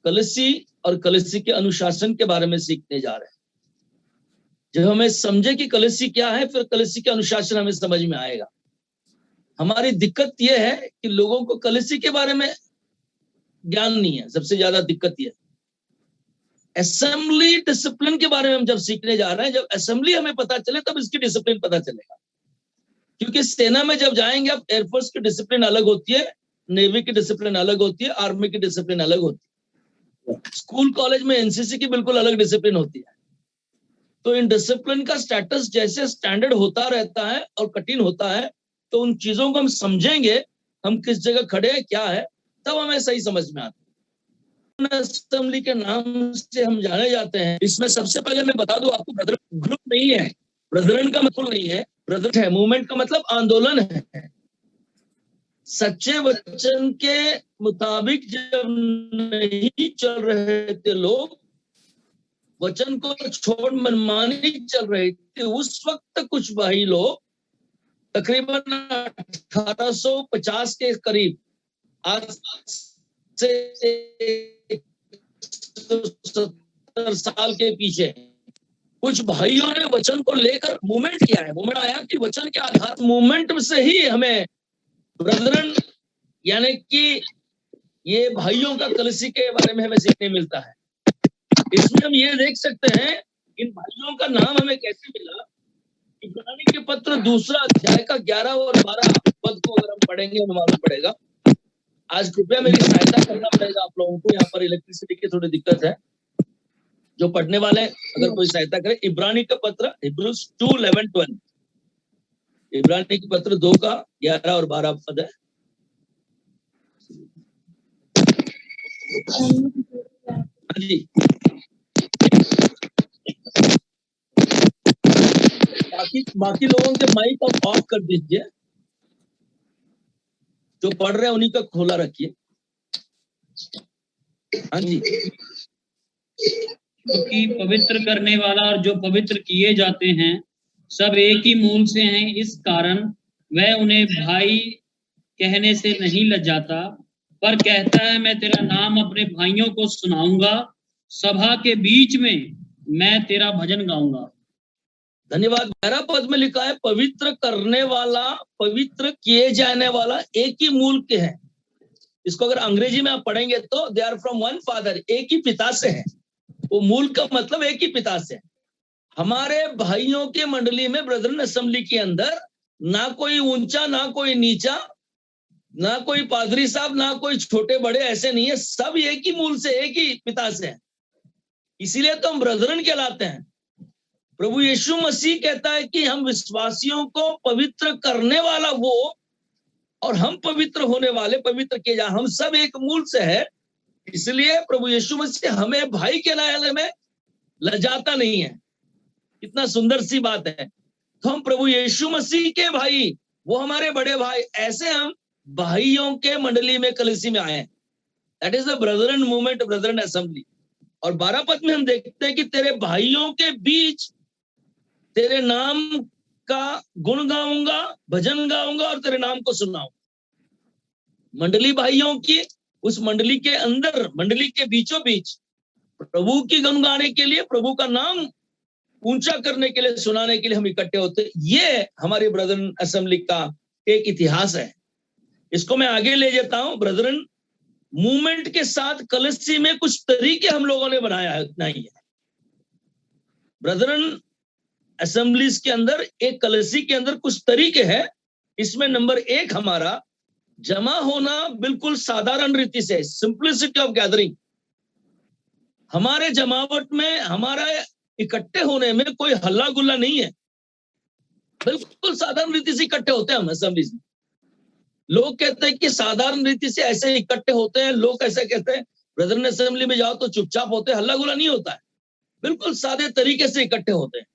कलीसी और कलीसी के अनुशासन के बारे में सीखने जा रहे हैं। जब हमें समझे कि कलीसी क्या है, फिर कलीसी के अनुशासन हमें समझ में आएगा। हमारी दिक्कत यह है कि लोगों को कलीसी के बारे में ज्ञान नहीं है। सबसे ज्यादा दिक्कत यह है। असेंबली डिसिप्लिन के बारे में हम जब सीखने जा रहे हैं, जब असेंबली हमें पता चले तब इसकी डिसिप्लिन पता चलेगा। क्योंकि सेना में जब जाएंगे, अब एयरफोर्स की डिसिप्लिन अलग होती है, नेवी की डिसिप्लिन अलग होती है, आर्मी की डिसिप्लिन अलग होती है, स्कूल कॉलेज में एनसीसी की बिल्कुल अलग डिसिप्लिन होती है। तो इन डिसिप्लिन का स्टेटस जैसे स्टैंडर्ड होता रहता है और कठिन होता है, तो उन चीजों को हम समझेंगे, हम किस जगह खड़े हैं, क्या है, तब हमें सही समझ में आता है। असेंबली के नाम से हम जाने जाते हैं। इसमें सबसे पहले मैं बता दूं आपको, ब्रदर ग्रुप नहीं है, ब्रदरन का मतलब नहीं है, ब्रदर है, मूवमेंट का मतलब आंदोलन है। सच्चे वचन के मुताबिक जब नहीं चल रहे थे लोग, वचन को छोड़ मनमानी चल रही थी, उस वक्त कुछ भाई लोग तकरीबन 1850 के करीब, आज से 70 साल के पीछे, कुछ भाइयों ने वचन को लेकर मूवमेंट किया है। मूवमेंट आया कि वचन के आधार, मूवमेंट से ही हमें ब्रदरन यानी कि ये भाइयों का कलीसी के बारे में हमें सीखने मिलता है। इसमें हम ये देख सकते हैं इन भाइयों का नाम हमें कैसे मिला। इब्रानी के पत्र 2 अध्याय का 11 और 12 पद को अगर हम पढ़ेंगे, हमें मालूम पड़ेगा। आज कृपया मेरी सहायता करना पड़ेगा आप लोगों को, यहाँ पर इलेक्ट्रिसिटी की थोड़ी दिक्कत है। जो पढ़ने वाले अगर कोई सहायता करे, इब्रानी का पत्र हिब्रूज 2:11-12, इब्रानी के पत्र 2 का 11 और 12 पद है। जी, बाकी लोगों के माइक ऑफ कर दीजिए, जो पढ़ रहे हैं उन्हीं का खोला रखिए। हाँ जी। क्योंकि पवित्र करने वाला और जो पवित्र किए जाते हैं सब एक ही मूल से हैं, इस कारण वह उन्हें भाई कहने से नहीं लजाता, पर कहता है मैं तेरा नाम अपने भाइयों को सुनाऊंगा, सभा के बीच में मैं तेरा भजन गाऊंगा। धन्यवाद। 12 पद में लिखा है पवित्र करने वाला, पवित्र किए जाने वाला एक ही मूल के हैं। इसको अगर अंग्रेजी में आप पढ़ेंगे तो they are from one father, एक ही पिता से है। वो मूल का मतलब एक ही पिता से। हमारे भाइयों के मंडली में, ब्रदरन असेंबली के अंदर, ना कोई ऊंचा ना कोई नीचा, ना कोई पादरी साहब ना कोई छोटे बड़े, ऐसे नहीं है। सब एक ही मूल से, एक ही पिता से है। इसीलिए तो हम ब्रदरन कहलाते हैं। प्रभु यीशु मसीह कहता है कि हम विश्वासियों को पवित्र करने वाला वो और हम पवित्र होने वाले, पवित्र किए जाए, हम सब एक मूल से है। इसलिए प्रभु यीशु मसीह हमें भाई कहलाने में लजाता नहीं है। कितना सुंदर सी बात है। तो हम प्रभु यीशु मसीह के भाई, वो हमारे बड़े भाई, ऐसे हम भाइयों के मंडली में, कलीसी में आए हैं। That is the Brethren movement, Brethren assembly. और 12 पद में हम देखते हैं कि तेरे भाइयों के बीच तेरे नाम का गुण गाऊंगा, भजन गाऊंगा और तेरे नाम को सुनाऊंगा। मंडली भाइयों की, उस मंडली के अंदर, मंडली के बीचों बीच प्रभु की गुण गाने के लिए, प्रभु का नाम ऊंचा करने के लिए, सुनाने के लिए हम इकट्ठे होते हैं। ये हमारे ब्रदरन असेंबली का एक इतिहास है। इसको मैं आगे ले जाता हूं। ब्रदरन मूवमेंट के साथ कलीसी में कुछ तरीके हम लोगों ने बनाया है, उतना ही है। ब्रदरन असेंबलीज के अंदर, एक कलीसी के अंदर कुछ तरीके हैं। इसमें नंबर 1 हमारा जमा होना बिल्कुल साधारण रीति से, सिंपलिसिटी ऑफ गैदरिंग। हमारे जमावट में, हमारा इकट्ठे होने में कोई हल्ला गुल्ला नहीं है। बिल्कुल साधारण रीति से इकट्ठे होते हैं हम असेंबलीज में। लोग कहते हैं कि साधारण रीति से ऐसे इकट्ठे होते हैं, लोग ऐसे कहते हैं ब्रदरन असेंबली में जाओ तो चुपचाप होते हैं, हल्ला गुल्ला नहीं होता है। बिल्कुल सादे तरीके से इकट्ठे होते हैं।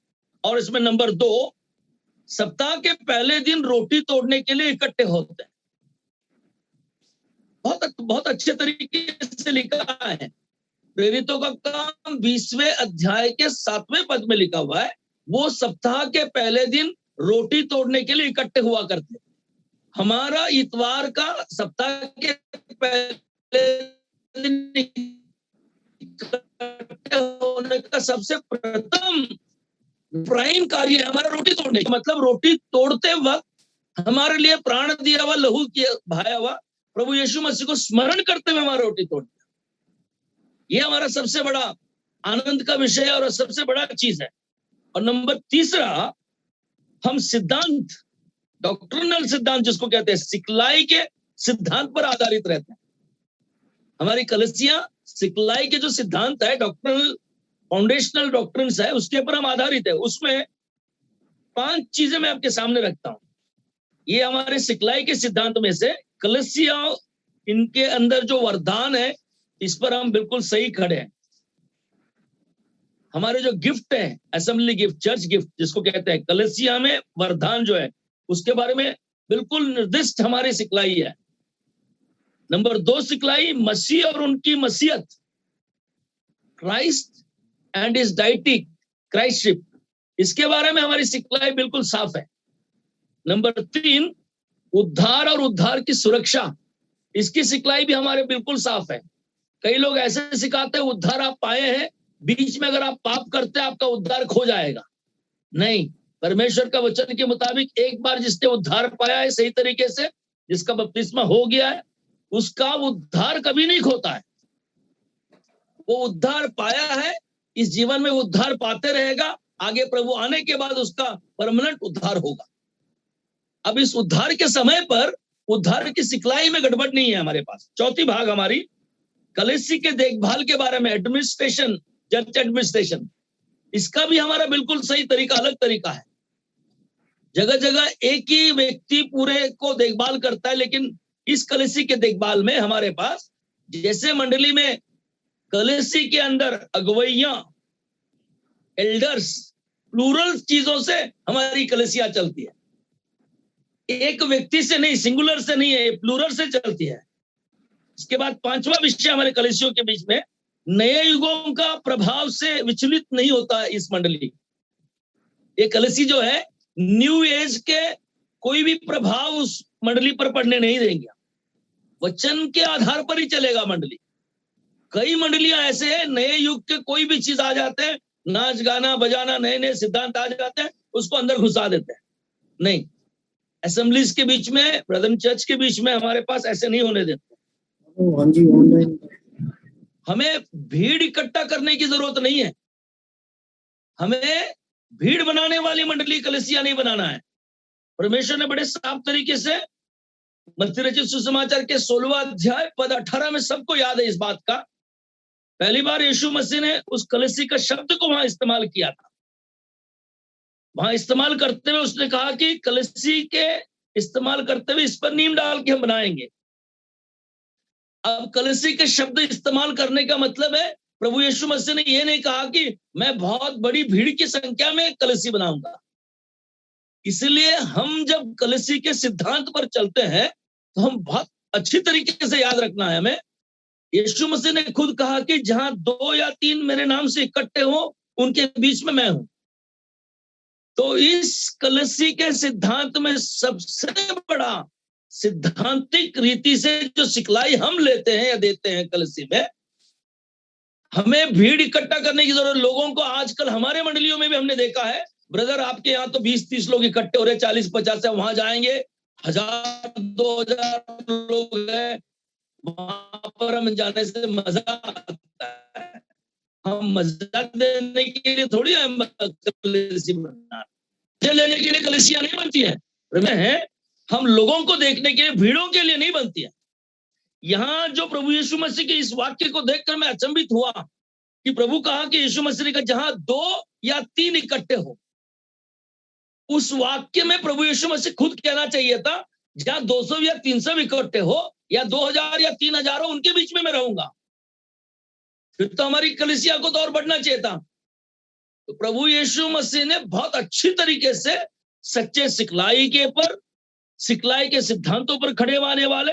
और इसमें नंबर 2, सप्ताह के पहले दिन रोटी तोड़ने के लिए इकट्ठे होते हैं। बहुत अच्छे तरीके से लिखा है। प्रेरितों का काम 20वें अध्याय के 7वें पद में लिखा हुआ है, वो सप्ताह के पहले दिन रोटी तोड़ने के लिए इकट्ठे हुआ करते। हमारा इतवार का सप्ताह के पहले दिन सबसे प्रथम प्राइम कार्य है हमारा रोटी तोड़ने का। मतलब रोटी तोड़ते वक्त हमारे लिए प्राण दिया हुआ, लहू किया बहाया हुआ प्रभु यीशु मसीह को स्मरण करते हुए हमारा रोटी तोड़ना, ये हमारा सबसे बड़ा आनंद का विषय है और सबसे बड़ा चीज है। और नंबर तीसरा, हम सिद्धांत, डॉक्ट्रिनल सिद्धांत जिसको कहते हैं, सिखलाई के सिद्धांत पर आधारित रहते हैं। हमारी कलीसिया सिखलाई के जो सिद्धांत है, डॉक्ट्रिनल फाउंडेशनल डॉक्ट्रिन्स है, उसके ऊपर हम आधारित है। उसमें 5 चीजें मैं आपके सामने रखता हूं। ये हमारे सिखलाई के सिद्धांत में से कलीसिया, इनके अंदर जो वरदान है, इस पर हम बिल्कुल सही खड़े हैं। हमारे जो गिफ्ट है, असेंबली गिफ्ट, चर्च गिफ्ट जिसको कहते हैं, कलीसिया में वरदान जो है, उसके बारे में बिल्कुल निर्दिष्ट हमारी सिखलाई है। नंबर 2 सिखलाई, मसीह और उनकी मसीहत, क्राइस्ट एंड इज डाइटिक क्राइस्टशिप, इसके बारे में हमारी सिखलाई बिल्कुल साफ है। नंबर 3, उद्धार और उद्धार की सुरक्षा, इसकी सिखलाई भी हमारे बिल्कुल साफ है। कई लोग ऐसे सिखाते हैं उद्धार आप पाए हैं, बीच में अगर आप पाप करते हैं आपका उद्धार खो जाएगा। नहीं, परमेश्वर का वचन के मुताबिक एक बार जिसने उद्धार पाया है सही तरीके से, जिसका बपतिस्मा हो गया है, उसका उद्धार कभी नहीं खोता है। वो उद्धार पाया है, इस जीवन में उद्धार पाते रहेगा, आगे प्रभु आने के बाद उसका परमानेंट उद्धार होगा। अब इस उद्धार के समय पर उद्धार की सिखलाई में गड़बड़ नहीं है हमारे पास। चौथी भाग हमारी कलीसिया के देखभाल के बारे में, एडमिनिस्ट्रेशन, चर्च एडमिनिस्ट्रेशन, इसका भी हमारा बिल्कुल सही तरीका, अलग तरीका है। जगह जगह एक ही व्यक्ति पूरे को देखभाल करता है, लेकिन इस कलीसिया के देखभाल में हमारे पास, जैसे मंडली में कलीसिया के अंदर अगुवैया, एल्डर्स, प्लूरल चीजों से हमारी कलीसिया चलती है। एक व्यक्ति से नहीं, सिंगुलर से नहीं है, प्लूरल से चलती है। इसके बाद 5वां विषय हमारे कलीसियों के बीच में, नए युगों का प्रभाव से विचलित नहीं होता है इस मंडली। ये कलीसिया जो है, न्यू एज के कोई भी प्रभाव उस मंडली पर पड़ने नहीं देंगे। वचन के आधार पर ही चलेगा मंडली। कई मंडलियां ऐसे हैं, नए युग के कोई भी चीज आ जाते हैं, नाच गाना बजाना, नए नए सिद्धांत आ जाते हैं, उसको अंदर घुसा देते हैं। नहीं, असेंबलीज के बीच में, ब्रदर चर्च के बीच में हमारे पास ऐसे नहीं होने देते। हमें भीड़ इकट्ठा करने की जरूरत नहीं है। हमें भीड़ बनाने वाली मंडली कलीसिया नहीं बनाना है। परमेश्वर ने बड़े साफ तरीके से मत्ती रचित सुसमाचार के 16वां अध्याय पद 18 में, सबको याद है इस बात का, पहली बार यीशु मसीह ने उस कलीसिया का शब्द को वहां इस्तेमाल किया था। वहां इस्तेमाल करते हुए उसने कहा कि कलीसिया के इस्तेमाल करते हुए इस पर नींव डाल के हम बनाएंगे। अब कलीसिया के शब्द इस्तेमाल करने का मतलब है, प्रभु यीशु मसीह ने यह नहीं कहा कि मैं बहुत बड़ी भीड़ की संख्या में कलीसिया बनाऊंगा। इसलिए हम जब कलीसिया के सिद्धांत पर चलते हैं तो हम बहुत अच्छी तरीके से याद रखना है हमें। यीशु मसीह ने खुद कहा कि जहां 2 या 3 मेरे नाम से इकट्ठे हो, उनके बीच में मैं हूं। तो इस कलीसिया के सिद्धांत में सबसे बड़ा सिद्धांतिक रीति से जो सिखलाई हम लेते हैं या देते हैं कलीसिया में, हमें भीड़ इकट्ठा करने की जरूरत। लोगों को आजकल हमारे मंडलियों में भी हमने देखा है, ब्रदर आपके यहाँ तो 20-30 लोग इकट्ठे हो रहे, 40-50 से वहां जाएंगे, 1000-2000 लोग हैं, वहां पर हम जाने से मजा आता है। हम मजा देने के लिए थोड़ी हम कलीसिया बना, लेने के लिए कलीसिया नहीं बनती है। हम लोगों को देखने के लिए, भीड़ों के लिए नहीं बनती है। यहाँ जो प्रभु यीशु मसीह के इस वाक्य को देखकर मैं अचंभित हुआ कि प्रभु कहा कि यीशु मसीह ने कहा जहां 2 या 3 इकट्ठे हो। उस वाक्य में प्रभु यीशु मसीह खुद कहना चाहिए था, जहां 200 या 300 इकट्ठे हो या 2000 या 3000 हो, उनके बीच में मैं रहूंगा। फिर तो हमारी कलीसिया को तो और बढ़ना चाहिए था। तो प्रभु यीशु मसीह ने बहुत अच्छी तरीके से सच्चे सिखलाई के सिद्धांतों पर खड़े होने वाले,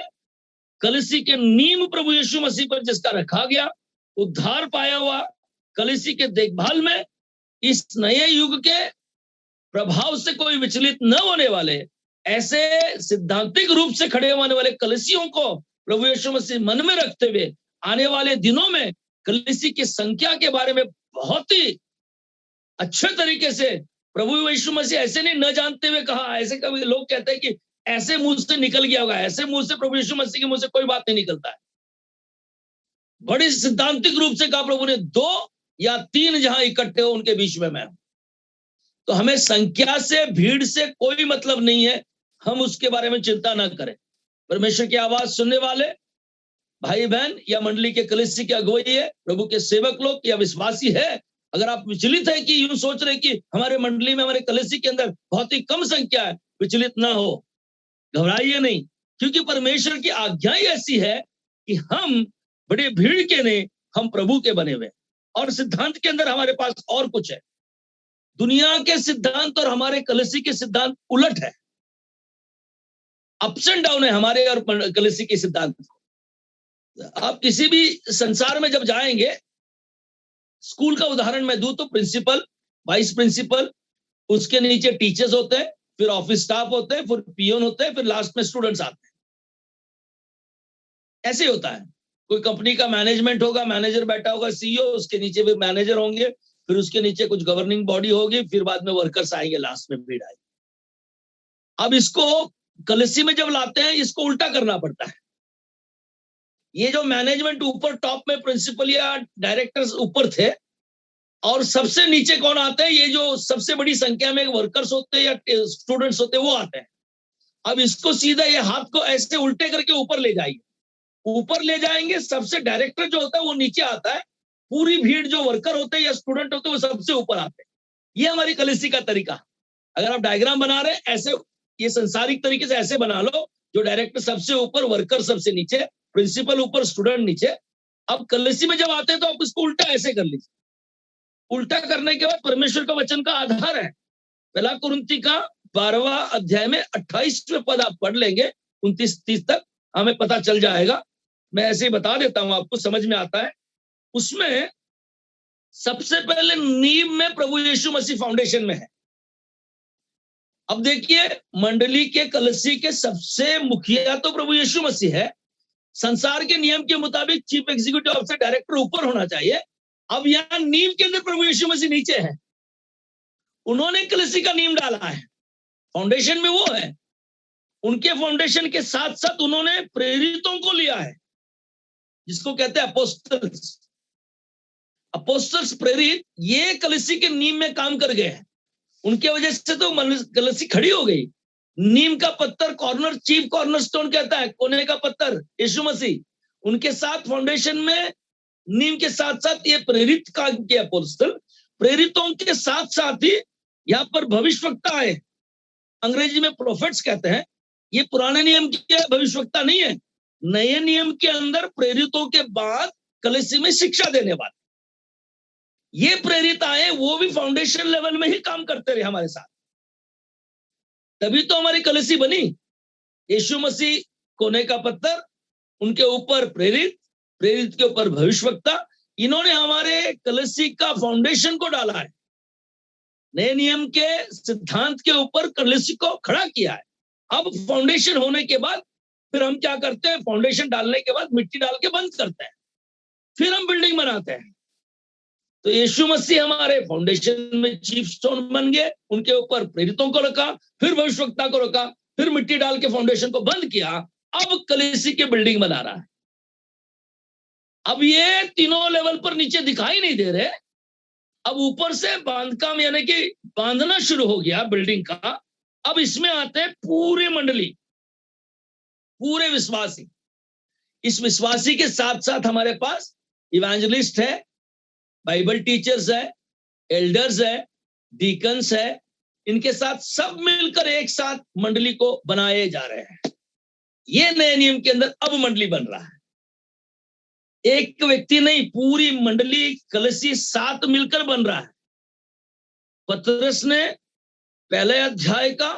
कलीसिया के नींव प्रभु यीशु मसीह पर जिसका रखा गया, उद्धार पाया हुआ, कलीसिया के देखभाल में इस नए युग के प्रभाव से कोई विचलित न होने वाले, ऐसे सिद्धांतिक रूप से खड़े होने वाले कलीसियों को प्रभु यीशु मसीह मन में रखते हुए आने वाले दिनों में कलीसिया की संख्या के बारे में बहुत ही अच्छे तरीके से प्रभु यीशु मसीह ऐसे नहीं न जानते हुए कहा। ऐसे कभी लोग कहते हैं कि ऐसे मुंह से निकल गया होगा, ऐसे मुंह से प्रभु यीशु मसीह के मुंह से कोई बात नहीं निकलता है। बड़ी सिद्धांतिक रूप से कहा प्रभु ने, 2 या 3 जहां इकट्ठे हो उनके बीच में मैं हूं। तो हमें संख्या से, भीड़ से कोई मतलब नहीं है, हम उसके बारे में चिंता ना करें। परमेश्वर की आवाज सुनने वाले भाई बहन या मंडली के कलीसिया की अगुवाई है, प्रभु के सेवक लोग या विश्वासी है, अगर आप विचलित है कि यूं सोच रहे कि हमारे मंडली में, हमारे कलीसिया के अंदर बहुत ही कम संख्या है, विचलित ना हो, घबराइए नहीं, क्योंकि परमेश्वर की आज्ञा ही ऐसी है कि हम बड़ी भीड़ के नहीं, हम प्रभु के बने हुए। और सिद्धांत के अंदर हमारे पास और कुछ है। दुनिया के सिद्धांत और हमारे कलीसिया के सिद्धांत उलट है, अप्स एंड डाउन है हमारे और कलीसिया के सिद्धांत। आप किसी भी संसार में जब जाएंगे, स्कूल का उदाहरण मैं दूं तो प्रिंसिपल, वाइस प्रिंसिपल, उसके नीचे टीचर्स होते हैं, फिर ऑफिस स्टाफ होते हैं, फिर पियोन होते हैं, फिर लास्ट में स्टूडेंट्स आते हैं। ऐसे होता है। कोई कंपनी का मैनेजमेंट होगा, मैनेजर बैठा होगा, सीईओ, उसके नीचे भी मैनेजर होंगे, फिर उसके नीचे कुछ गवर्निंग बॉडी होगी, फिर बाद में वर्कर्स आएंगे, लास्ट में भीड़ आएगी। अब इसको कलीसिया में जब लाते हैं, इसको उल्टा करना पड़ता है। ये जो मैनेजमेंट ऊपर टॉप में प्रिंसिपल या डायरेक्टर्स ऊपर थे, और सबसे नीचे कौन आते हैं, ये जो सबसे बड़ी संख्या में वर्कर्स होते हैं या स्टूडेंट्स होते हैं, वो आते हैं। अब इसको सीधा ये हाथ को ऐसे उल्टे करके ऊपर ले जाइए, ऊपर ले जाएंगे, सबसे डायरेक्टर जो होता है वो नीचे आता है, पूरी भीड़ जो वर्कर होते हैं या स्टूडेंट होते हैं वो सबसे ऊपर आते हैं। ये हमारी कलीसिया का तरीका। अगर आप डायग्राम बना रहे हैं ऐसे, ये संसारिक तरीके से ऐसे बना लो, जो डायरेक्टर सबसे ऊपर, वर्कर सबसे नीचे, प्रिंसिपल ऊपर, स्टूडेंट नीचे। अब कलीसिया में जब आते हैं तो आप इसको उल्टा ऐसे कर लीजिए। उल्टा करने के बाद परमेश्वर का वचन का आधार है, पहला कुरिन्थी का 12वां अध्याय में 28वें पद आप पढ़ लेंगे, 29-30 तक हमें पता चल जाएगा। मैं ऐसे ही बता देता हूं, आपको समझ में आता है। उसमें सबसे पहले नींव में प्रभु यीशु मसीह फाउंडेशन में है। अब देखिए, मंडली के कलीसिया के सबसे मुखिया तो प्रभु यीशु मसीह है। संसार के नियम के मुताबिक चीफ एग्जीक्यूटिव ऑफिसर, डायरेक्टर ऊपर होना चाहिए। अब यहां नींव के अंदर प्रभु यीशु मसीह नीचे है। उन्होंने कलीसिया का नींव डाला है, फाउंडेशन में वो है। उनके फाउंडेशन के साथ साथ उन्होंने प्रेरितों को लिया है, जिसको कहते हैं अपोस्टल्स। अपोस्टल्स, प्रेरित, ये कलीसिया के नींव में काम कर गए हैं। उनके वजह से तो कलीसिया खड़ी हो गई। नीम का पत्थर, कॉर्नर, चीफ कॉर्नरस्टोन कहता है, कोने का पत्थर यीशु मसीह। उनके साथ फाउंडेशन में नीम के साथ साथ ये प्रेरित काम के अपोस्टल, प्रेरितों के साथ साथ ही यहाँ पर भविष्यवक्ता आए, अंग्रेजी में प्रोफेट्स कहते हैं। ये पुराने नियम के भविष्यवक्ता नहीं है, नए नियम के अंदर प्रेरितों के बाद कलीसिया में शिक्षा देने वाले ये प्रेरित आए, वो भी फाउंडेशन लेवल में ही काम करते रहे हमारे साथ, तभी तो हमारी कलीसिया बनी। यीशु मसीह कोने का पत्थर, उनके ऊपर प्रेरित, प्रेरित के ऊपर भविष्यवक्ता, इन्होंने हमारे कलीसिया का फाउंडेशन को डाला है। नए नियम के सिद्धांत के ऊपर कलीसिया को खड़ा किया है। अब फाउंडेशन होने के बाद फिर हम क्या करते हैं, फाउंडेशन डालने के बाद मिट्टी डाल के बंद करते हैं, फिर हम बिल्डिंग बनाते हैं। तो यीशु मसीह हमारे फाउंडेशन में चीफ स्टोन बन गए, उनके ऊपर प्रेरितों को रखा, फिर भविष्यवक्ता को रखा, फिर मिट्टी डाल के फाउंडेशन को बंद किया। अब कलीसिया की बिल्डिंग बना रहा है। अब ये तीनों लेवल पर नीचे दिखाई नहीं दे रहे। अब ऊपर से बांधकाम यानी कि बांधना शुरू हो गया बिल्डिंग का। अब इसमें आते हैं पूरी मंडली, पूरे विश्वासी। इस विश्वासी के साथ साथ हमारे पास इवेंजलिस्ट है, बाइबल टीचर्स है, एल्डर्स है, डीकन्स है। इनके साथ सब मिलकर एक साथ मंडली को बनाए जा रहे हैं। ये नए नियम के अंदर अब मंडली बन रहा है। एक व्यक्ति नहीं, पूरी मंडली, कलीसिया साथ मिलकर बन रहा है। पतरस ने पहले अध्याय का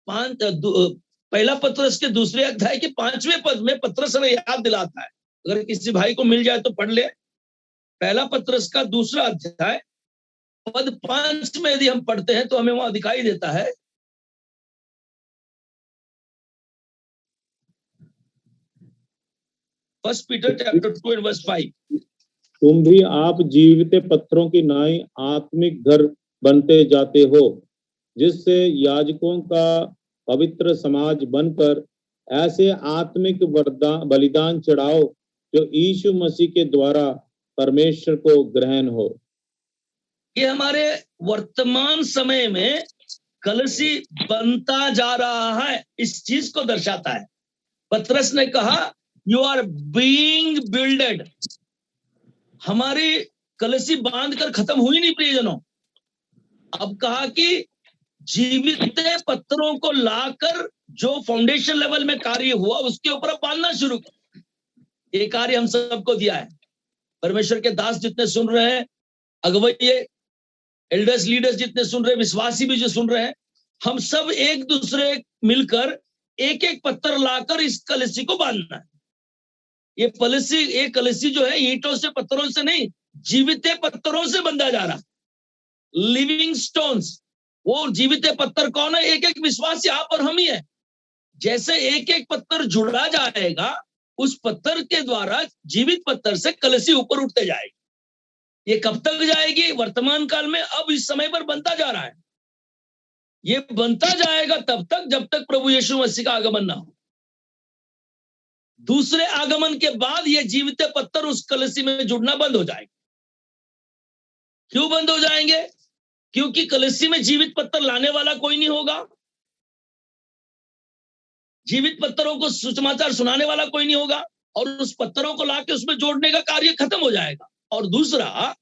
पहला पतरस के दूसरे अध्याय के 5वें पद में पतरस ने याद दिलाता है, अगर किसी भाई को मिल जाए तो पढ़ ले। पहला पतरस का दूसरा अध्याय पद 5 में यदि हम पढ़ते हैं तो हमें वहां दिखाई देता है, first Peter chapter 2 and verse 5। तुम भी आप जीवित पत्थरों की नाई आत्मिक घर बनते जाते हो, जिससे याजकों का पवित्र समाज बनकर ऐसे आत्मिक बलिदान चढ़ाओ जो यीशु मसीह के द्वारा परमेश्वर को ग्रहण हो। ये हमारे वर्तमान समय में कलसी बनता जा रहा है, इस चीज को दर्शाता है। पतरस ने कहा यू आर बीइंग बिल्डेड। हमारी कलसी बांध कर खत्म हुई नहीं प्रियजनों। अब कहा कि जीवित पत्थरों को लाकर जो फाउंडेशन लेवल में कार्य हुआ उसके ऊपर बांधना शुरू कर। ये कार्य हम सबको दिया है। परमेश्वर के दास जितने सुन रहे हैं, अगुवाई एल्डर्स लीडर्स जितने सुन रहे हैं, विश्वासी भी जो सुन रहे हैं, हम सब एक दूसरे मिलकर एक एक पत्थर लाकर इस कलसी को बांधना है। ये कलसी जो है ईंटों से पत्थरों से नहीं, जीवित पत्थरों से बंधा जा रहा। Living stones. वो जीवित पत्थर कौन है? एक एक विश्वासी आप और हम ही है। जैसे एक एक पत्थर जुड़ा जाएगा, उस पत्थर के द्वारा जीवित पत्थर से कलसी ऊपर उठते जाएगी। ये कब तक जाएगी? वर्तमान काल में अब इस समय पर बनता जा रहा है। ये बनता जाएगा तब तक जब तक प्रभु यीशु मसीह का आगमन ना हो। दूसरे आगमन के बाद ये जीवित पत्थर उस कलसी में जुड़ना बंद हो जाएंगे। क्यों बंद हो जाएंगे? क्योंकि कलसी में जीवित पत्थर लाने वाला कोई नहीं होगा। जीवित पत्थरों को सुसमाचार सुनाने वाला कोई नहीं होगा, और उस पत्थरों को लाके उसमें जोड़ने का कार्य खत्म हो जाएगा। और दूसरा,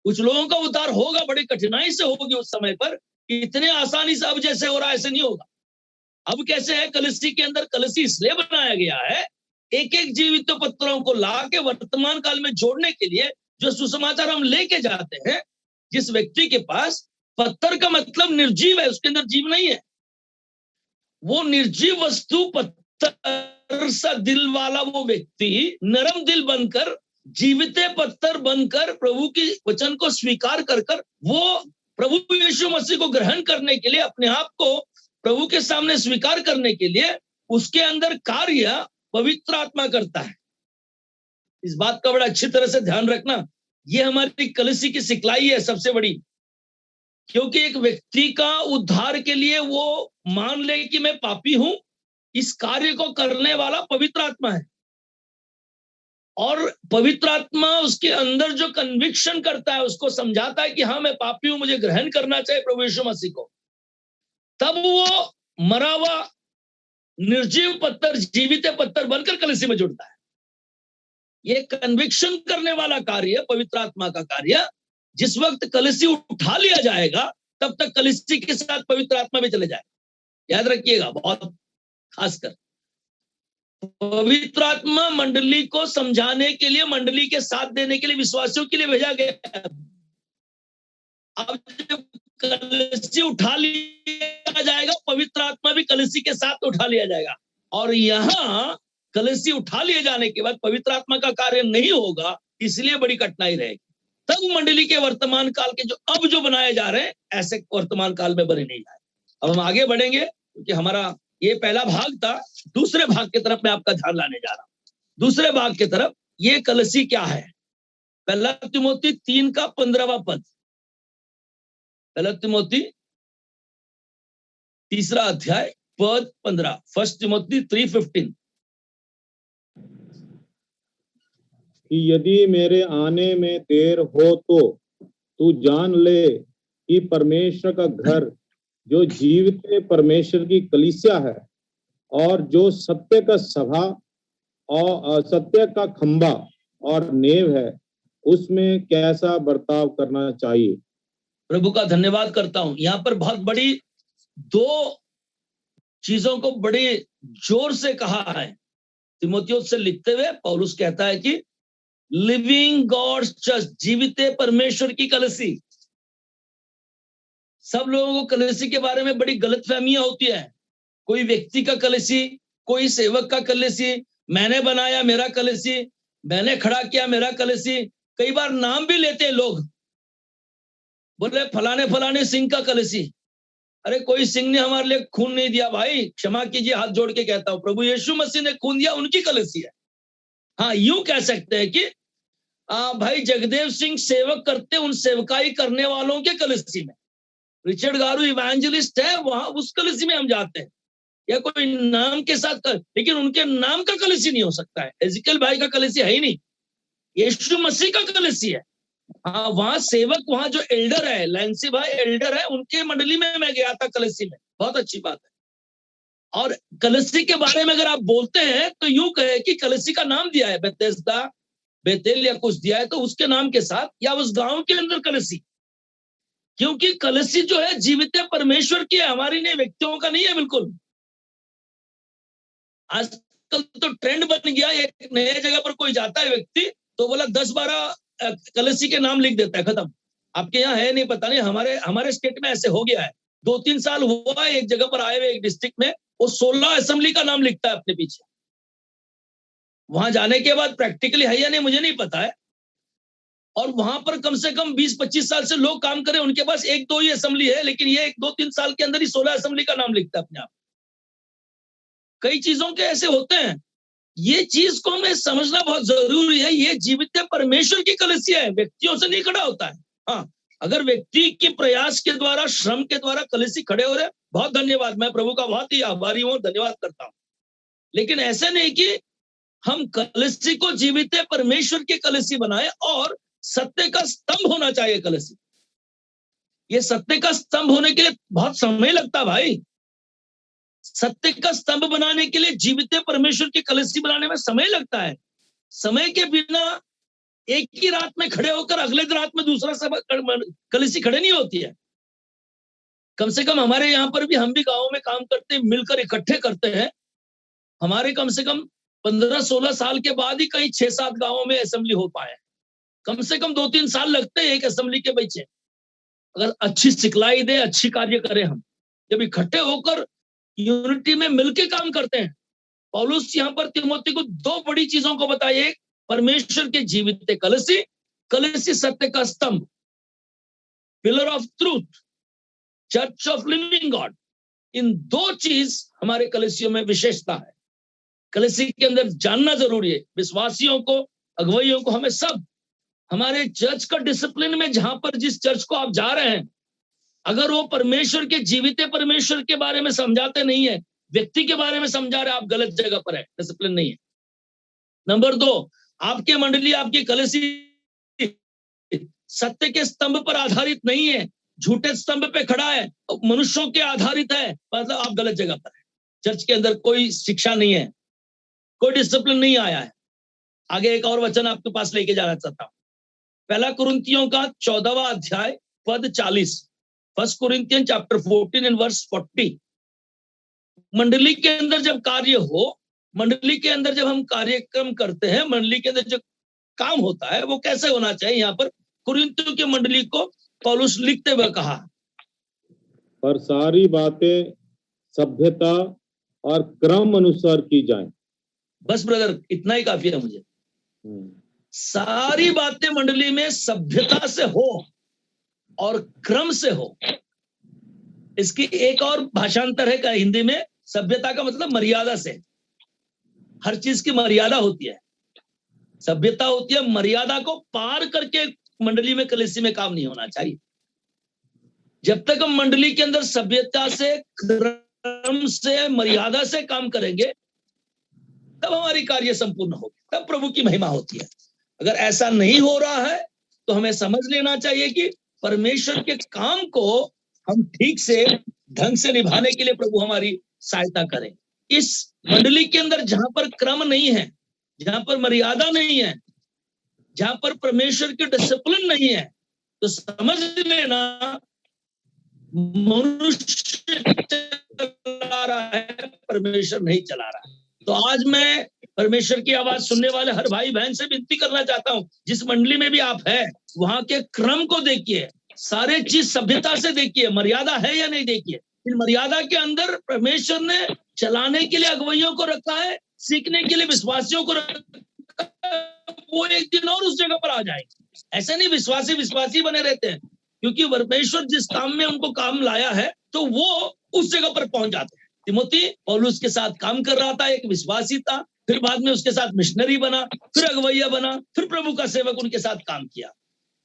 कुछ लोगों का उद्धार होगा, बड़ी कठिनाई से होगी उस समय पर। इतने आसानी से अब जैसे हो रहा है ऐसे नहीं होगा। अब कैसे है? कलसी के अंदर कलसी इसलिए बनाया गया है, एक एक जीवित पत्थरों को लाके वर्तमान काल में जोड़ने के लिए जो सुसमाचार हम लेके जाते हैं। जिस व्यक्ति के पास पत्थर का मतलब निर्जीव है, उसके अंदर जीव नहीं है, वो निर्जीव वस्तु पत्थर सा दिल वाला वो व्यक्ति नरम दिल बनकर, जीवित पत्थर बनकर प्रभु की वचन को स्वीकार कर वो प्रभु यीशु मसीह को ग्रहण करने के लिए, अपने आप को प्रभु के सामने स्वीकार करने के लिए उसके अंदर कार्य पवित्र आत्मा करता है। इस बात का बड़ा अच्छी तरह से ध्यान रखना। ये हमारी कलसी की सिखलाई है सबसे बड़ी। क्योंकि एक व्यक्ति का उद्धार के लिए वो मान ले कि मैं पापी हूं, इस कार्य को करने वाला पवित्र आत्मा है। और पवित्र आत्मा उसके अंदर जो कन्विक्शन करता है, उसको समझाता है कि हाँ मैं पापी हूं, मुझे ग्रहण करना चाहिए प्रभु यीशु मसीह को। तब वो मरा हुआ निर्जीव पत्थर जीवित पत्थर बनकर कलसी में जुड़ता है। ये कन्विक्शन करने वाला कार्य, पवित्र आत्मा का कार्य। जिस वक्त कलसी उठा लिया जाएगा, तब तक कलसी के साथ पवित्र आत्मा भी चले जाएगा। याद रखिएगा, बहुत खासकर पवित्र आत्मा मंडली को समझाने के लिए, मंडली के साथ देने के लिए, विश्वासियों के लिए भेजा गया। अब जब कलसी उठा लिया जाएगा, पवित्र आत्मा भी कलसी के साथ उठा लिया जाएगा। और यहां कलसी उठा लिए जाने के बाद पवित्र आत्मा का कार्य नहीं होगा, इसलिए बड़ी कठिनाई रहेगी। तब मंडली के वर्तमान काल के जो बनाए जा रहे हैं, ऐसे वर्तमान काल में बने नहीं जाए। अब हम आगे बढ़ेंगे, क्योंकि हमारा ये पहला भाग था। दूसरे भाग की तरफ मैं आपका ध्यान लाने जा रहा हूं। दूसरे भाग की तरफ, ये कलसी क्या है? पहला तिमोथी 3 का 15वां पद। पहला तिमोथी 3 अध्याय पद 15। 1 तिमोथी 3:15। कि यदि मेरे आने में देर हो तो तू जान ले कि परमेश्वर का घर, जो जीवित परमेश्वर की कलीसिया है और जो सत्य का सभा और सत्य का खंबा और नेव है, उसमें कैसा बर्ताव करना चाहिए। प्रभु का धन्यवाद करता हूं। यहां पर बहुत बड़ी 2 चीजों को बड़े जोर से कहा है। तिमोथियुस से लिखते हुए पौलुस कहता है कि लिविंग गॉड्स चर्च, जीवित परमेश्वर की कलसी। सब लोगों को कलसी के बारे में बड़ी गलतफहमियां होती है। कोई व्यक्ति का कलसी, कोई सेवक का कलसी, मैंने बनाया मेरा कलसी, मैंने खड़ा किया मेरा कलसी। कई बार नाम भी लेते हैं लोग, बोले फलाने फलाने सिंह का कलसी। अरे कोई सिंह ने हमारे लिए खून नहीं दिया भाई, क्षमा कीजिए, हाथ जोड़ के कहता हूं, प्रभु यीशु मसीह ने खून दिया, उनकी कलसी है। हाँ, यूं कह सकते हैं कि भाई जगदेव सिंह सेवक करते, उन सेवकाई करने वालों के कलीसिया में। रिचर्ड गारू इवेंजलिस्ट है, वहां उस कलीसिया में हम जाते हैं, या कोई नाम के साथ लेकिन उनके नाम का कलीसिया नहीं हो सकता है। एजिकल भाई का कलीसिया है ही नहीं, यीशु मसीह का कलीसिया है। हाँ, वहां सेवक, वहां जो एल्डर है, लैंसी भाई एल्डर है, उनके मंडली में मैं गया था कलीसिया में। बहुत अच्छी बात है। और कलीसिया के बारे में अगर आप बोलते हैं तो यूं कहे कि कलीसिया का नाम दिया है, बेतेस्दा, बेतेल या कुछ दिया है तो उसके नाम के साथ, या उस गांव के अंदर कलीसिया, क्योंकि कलीसिया जो है जीवित परमेश्वर की है, हमारी नहीं, व्यक्तियों का नहीं है बिल्कुल। आजकल तो ट्रेंड बन गया, एक नए जगह पर कोई जाता है व्यक्ति तो बोला 10-12 कलीसिया के नाम लिख देता है, खत्म। आपके यहाँ है नहीं, पता नहीं, हमारे स्टेट में ऐसे हो गया है। 2-3 साल हुआ है, एक जगह पर आए हुए एक डिस्ट्रिक्ट में, वो 16 असेंबली का नाम लिखता है अपने पीछे। वहां जाने के बाद प्रैक्टिकली है या नहीं मुझे नहीं पता है, और वहां पर कम से कम 20-25 साल से लोग काम करें, उनके पास 1-2 ही असेंबली है, लेकिन ये 1-2-3 साल के अंदर ही 16 असेंबली का नाम लिखता है अपने आप। कई चीजों के ऐसे होते हैं, ये चीज को हमें समझना बहुत जरूरी है। ये जीवित परमेश्वर की कलीसिया है, व्यक्तियों से नहीं खड़ा होता है। हाँ, अगर व्यक्ति के प्रयास के द्वारा, श्रम के द्वारा कलीसिया खड़े हो रहे, बहुत धन्यवाद, मैं प्रभु का बहुत ही आभारी हूँ, धन्यवाद करता हूँ। लेकिन ऐसे नहीं कि हम कलीसिया को जीवित परमेश्वर के कलीसिया बनाए, और सत्य का स्तंभ होना चाहिए कलीसिया। ये सत्य का स्तंभ होने के लिए बहुत समय लगता है भाई। सत्य का स्तंभ बनाने के लिए, जीवित परमेश्वर की कलीसिया बनाने में समय लगता है। समय के बिना एक ही रात में खड़े होकर अगले रात में दूसरा कलीसिया खड़े नहीं होती है। कम से कम हमारे यहाँ पर भी, हम भी गाँव में काम करते हैं, मिलकर इकट्ठे करते हैं। हमारे कम से कम 15-16 साल के बाद ही कहीं 6-7 गाँवों में असेंबली हो पाए। कम से कम 2-3 साल लगते हैं एक असेंबली के पीछे, अगर अच्छी सिखलाई दे, अच्छी कार्य करें। हम जब इकट्ठे होकर यूनिटी में मिलके काम करते हैं। पौलुस यहाँ पर तिमोथी को 2 बड़ी चीजों को बताइए, एक परमेश्वर के जीवित कलीसिया, कलीसिया सत्य का स्तंभ, pillar of truth, church of living God. इन 2 चीज हमारे कलीसियों में विशेषता है। कलीसिया के अंदर जानना जरूरी है, विश्वासियों को, अगुवाइयों को, हमें सब, हमारे चर्च का डिसिप्लिन में, जहां पर जिस चर्च को आप जा रहे हैं, अगर वो परमेश्वर के, जीवित परमेश्वर के बारे में समझाते नहीं है, व्यक्ति के बारे में समझा रहे, आप गलत जगह पर है, डिसिप्लिन नहीं है। नंबर 2, आपके मंडली, आपकी कलीसिया सत्य के स्तंभ पर आधारित नहीं है, झूठे स्तंभ पे खड़ा है, मनुष्यों के आधारित है, मतलब आप गलत जगह पर है। चर्च के अंदर कोई शिक्षा नहीं है, कोई डिसिप्लिन नहीं आया है। आगे एक और वचन आपके पास लेके जाना चाहता हूं, 1 कुरिन्थियों का 14वां अध्याय पद 40। 1 कुरिन्थियन चैप्टर 14 एंड वर्स 40। मंडली के अंदर जब कार्य हो, मंडली के अंदर जब हम कार्यक्रम करते हैं, मंडली के अंदर जो काम होता है वो कैसे होना चाहिए, यहाँ पर कुरिन्थियों की मंडली को पौलुस लिखते हुए कहा, पर सारी बातें सभ्यता और क्रम अनुसार की जाएं। बस ब्रदर, इतना ही काफी है मुझे। सारी बातें मंडली में सभ्यता से हो और क्रम से हो। इसकी एक और भाषांतर है का हिंदी में, सभ्यता का मतलब मर्यादा से। हर चीज की मर्यादा होती है, सभ्यता होती है, मर्यादा को पार करके मंडली में, कलीसिया में काम नहीं होना चाहिए। जब तक हम मंडली के अंदर सभ्यता से, क्रम से, मर्यादा से काम करेंगे, तब हमारी कार्य संपूर्ण होगी, तब प्रभु की महिमा होती है। अगर ऐसा नहीं हो रहा है तो हमें समझ लेना चाहिए कि परमेश्वर के काम को हम ठीक से, ढंग से निभाने के लिए प्रभु हमारी सहायता करें। इस मंडली के अंदर जहां पर क्रम नहीं है, जहां पर मर्यादा नहीं है, जहां पर परमेश्वर की डिसिप्लिन नहीं है, तो समझ लेना मनुष्य चला रहा है, परमेश्वर नहीं चला रहा है। तो आज मैं परमेश्वर की आवाज सुनने वाले हर भाई बहन से विनती करना चाहता हूं, जिस मंडली में भी आप है, वहां के क्रम को देखिए, सारे चीज सभ्यता से देखिए, मर्यादा है या नहीं देखिए। इन मर्यादा के अंदर परमेश्वर ने चलाने के लिए अगुवाइयों को रखा है, सीखने के लिए विश्वासियों को रखा है, वो एक दिन और उस जगह पर आ जाएंगे। ऐसे नहीं विश्वासी बने रहते हैं, क्योंकि परमेश्वर जिस काम में उनको काम लाया है तो वो उस जगह पर पहुंच जाते हैं। तिमोथी पौलुस के साथ काम कर रहा था, एक विश्वासी था, फिर बाद में उसके साथ मिशनरी बना, फिर अगवैया बना, फिर प्रभु का सेवक उनके साथ काम किया।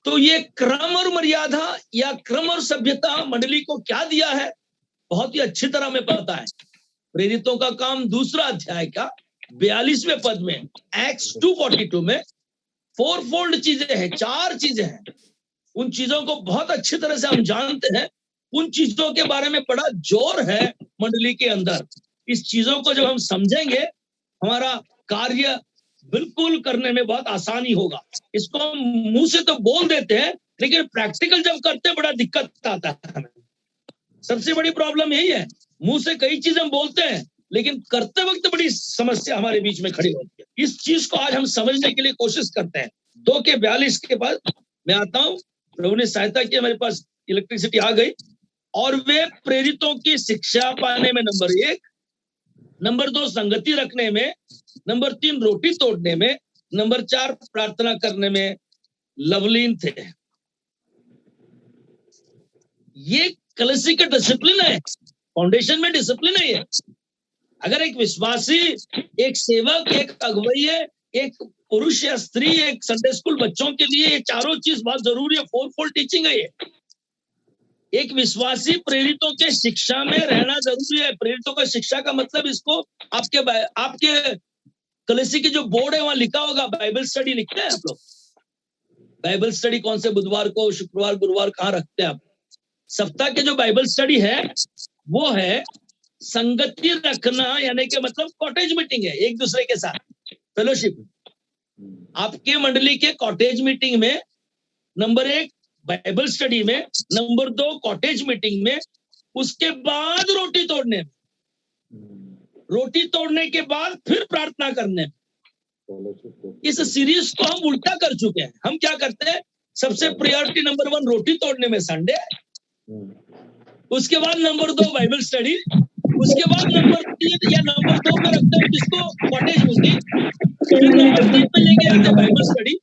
तो ये क्रम और मर्यादा या क्रम और सभ्यता मंडली को क्या दिया है, बहुत ही अच्छी तरह हमें पता है। प्रेरितों का काम 2 अध्याय का 42वें पद में, एक्ट्स 2:42 में 4 फोल्ड चीजें हैं, 4 चीजें हैं। उन चीजों को बहुत अच्छी तरह से हम जानते हैं। उन चीजों के बारे में बड़ा जोर है मंडली के अंदर। इस चीजों को जब हम समझेंगे, हमारा कार्य बिल्कुल करने में बहुत आसानी होगा। इसको हम मुंह से तो बोल देते हैं, लेकिन प्रैक्टिकल जब करते हैं बड़ा दिक्कत आता है हमें। सबसे बड़ी प्रॉब्लम यही है, मुंह से कई चीजें हम बोलते हैं, लेकिन करते वक्त बड़ी समस्या हमारे बीच में खड़ी होती है। इस चीज को आज हम समझने के लिए कोशिश करते हैं। 2 के 42 के बाद मैं आता हूं। प्रभु ने सहायता की, हमारे पास इलेक्ट्रिसिटी आ गई। और वे प्रेरितों की शिक्षा पाने में नंबर 1, नंबर 2 संगति रखने में, नंबर 3 रोटी तोड़ने में, नंबर 4 प्रार्थना करने में लवलीन थे। ये कलीसिया का डिसिप्लिन है, फाउंडेशन में डिसिप्लिन है ये। अगर एक विश्वासी, एक सेवक, एक अगुवैये, एक पुरुष या स्त्री, एक संडे स्कूल बच्चों के लिए ये चारों चीज बहुत जरूरी है। 4 फोल्ड टीचिंग है ये। एक विश्वासी प्रेरितों के शिक्षा में रहना जरूरी है। प्रेरितों का शिक्षा का मतलब, इसको आपके कलीसिया की जो बोर्ड है वहां लिखा होगा, बाइबल स्टडी लिखते हैं आप लोग। बाइबल स्टडी कौन से बुधवार को, शुक्रवार, गुरुवार कहाँ रखते हैं आप? सप्ताह के जो बाइबल स्टडी है वो है संगति रखना, यानी कि मतलब कॉटेज मीटिंग है एक दूसरे के साथ, फेलोशिप। आपके मंडली के कॉटेज मीटिंग में नंबर 1 बाइबल स्टडी में, नंबर 2 कॉटेज मीटिंग में, उसके बाद रोटी तोड़ने में, रोटी तोड़ने के बाद फिर प्रार्थना करने में। इस सीरीज को हम उल्टा कर चुके हैं। हम क्या करते हैं, सबसे प्रायोरिटी नंबर 1 रोटी तोड़ने में संडे, उसके बाद नंबर 2 बाइबल स्टडी, उसके बाद नंबर 3 या नंबर 2 में रखते हैं जिसको कॉटेज मीटिंग, फिर नंबर 3 में लेके आते हैं बाइबल स्टडी।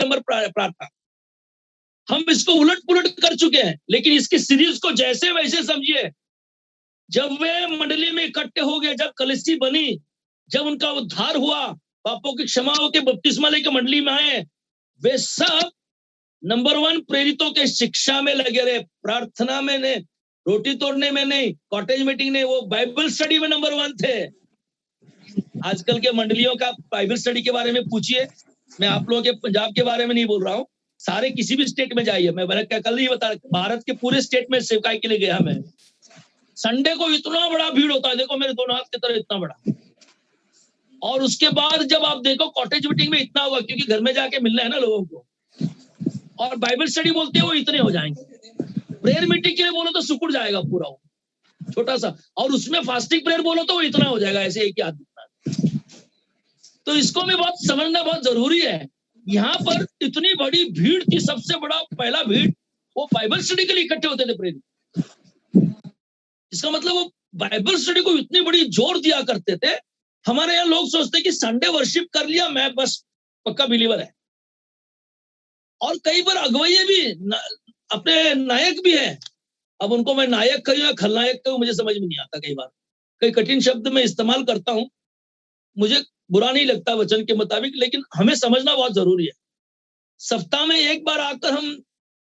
नंबर प्रार्थना। हम इसको उलट पुलट कर चुके हैं, लेकिन इसकी सीरीज को जैसे वैसे समझिए। जब वे मंडली में इकट्ठे हो गए, जब कलीसिया बनी, जब उनका उद्धार हुआ, पापों की क्षमा होकर बपतिस्मा लेकर मंडली में आए, वे सब नंबर 1 प्रेरितों के शिक्षा में लगे रहे, प्रार्थना में नहीं, रोटी तोड़ने में नहीं, कॉटेज मीटिंग नहीं, वो बाइबल स्टडी में नंबर 1 थे। आजकल के मंडलियों का बाइबल स्टडी के बारे में पूछिए। मैं आप लोगों के पंजाब के बारे में नहीं बोल रहा हूँ, सारे किसी भी स्टेट में जाइए। मैं कल ही बता, भारत के पूरे स्टेट में सेवकाई के लिए गया मैं। संडे को इतना बड़ा भीड़ होता है, देखो मेरे 2 हाथ की तरह इतना बड़ा। और उसके बाद जब आप देखो कॉटेज मीटिंग में इतना हुआ, क्योंकि घर में जाके मिलना है ना लोगों को। और बाइबल स्टडी बोलते हैं वो इतने हो जाएंगे। प्रेयर मीटिंग के लिए बोलो तो सुकुड़ जाएगा पूरा वो, छोटा सा। और उसमें फास्टिंग प्रेयर बोलो तो वो इतना हो जाएगा, ऐसे एक ही आदमी। तो इसको भी बहुत समझना बहुत जरूरी है। यहाँ पर इतनी बड़ी भीड़ थी, सबसे बड़ा पहला भीड़ वो बाइबल स्टडी के लिए इकट्ठे होते थे प्रेरित। इसका मतलब वो बाइबल स्टडी को इतनी बड़ी जोर दिया करते थे। हमारे यहाँ लोग सोचते कि संडे वर्शिप कर लिया, मैं बस पक्का बिलीवर है। और कई बार अगुवैये भी अपने नायक भी है। अब उनको मैं नायक कहूं या खलनायक कहूं, मुझे समझ में नहीं आता। कई बार कई कठिन शब्द में इस्तेमाल करता हूं, मुझे बुरा नहीं लगता वचन के मुताबिक, लेकिन हमें समझना बहुत जरूरी है। सप्ताह में एक बार आकर हम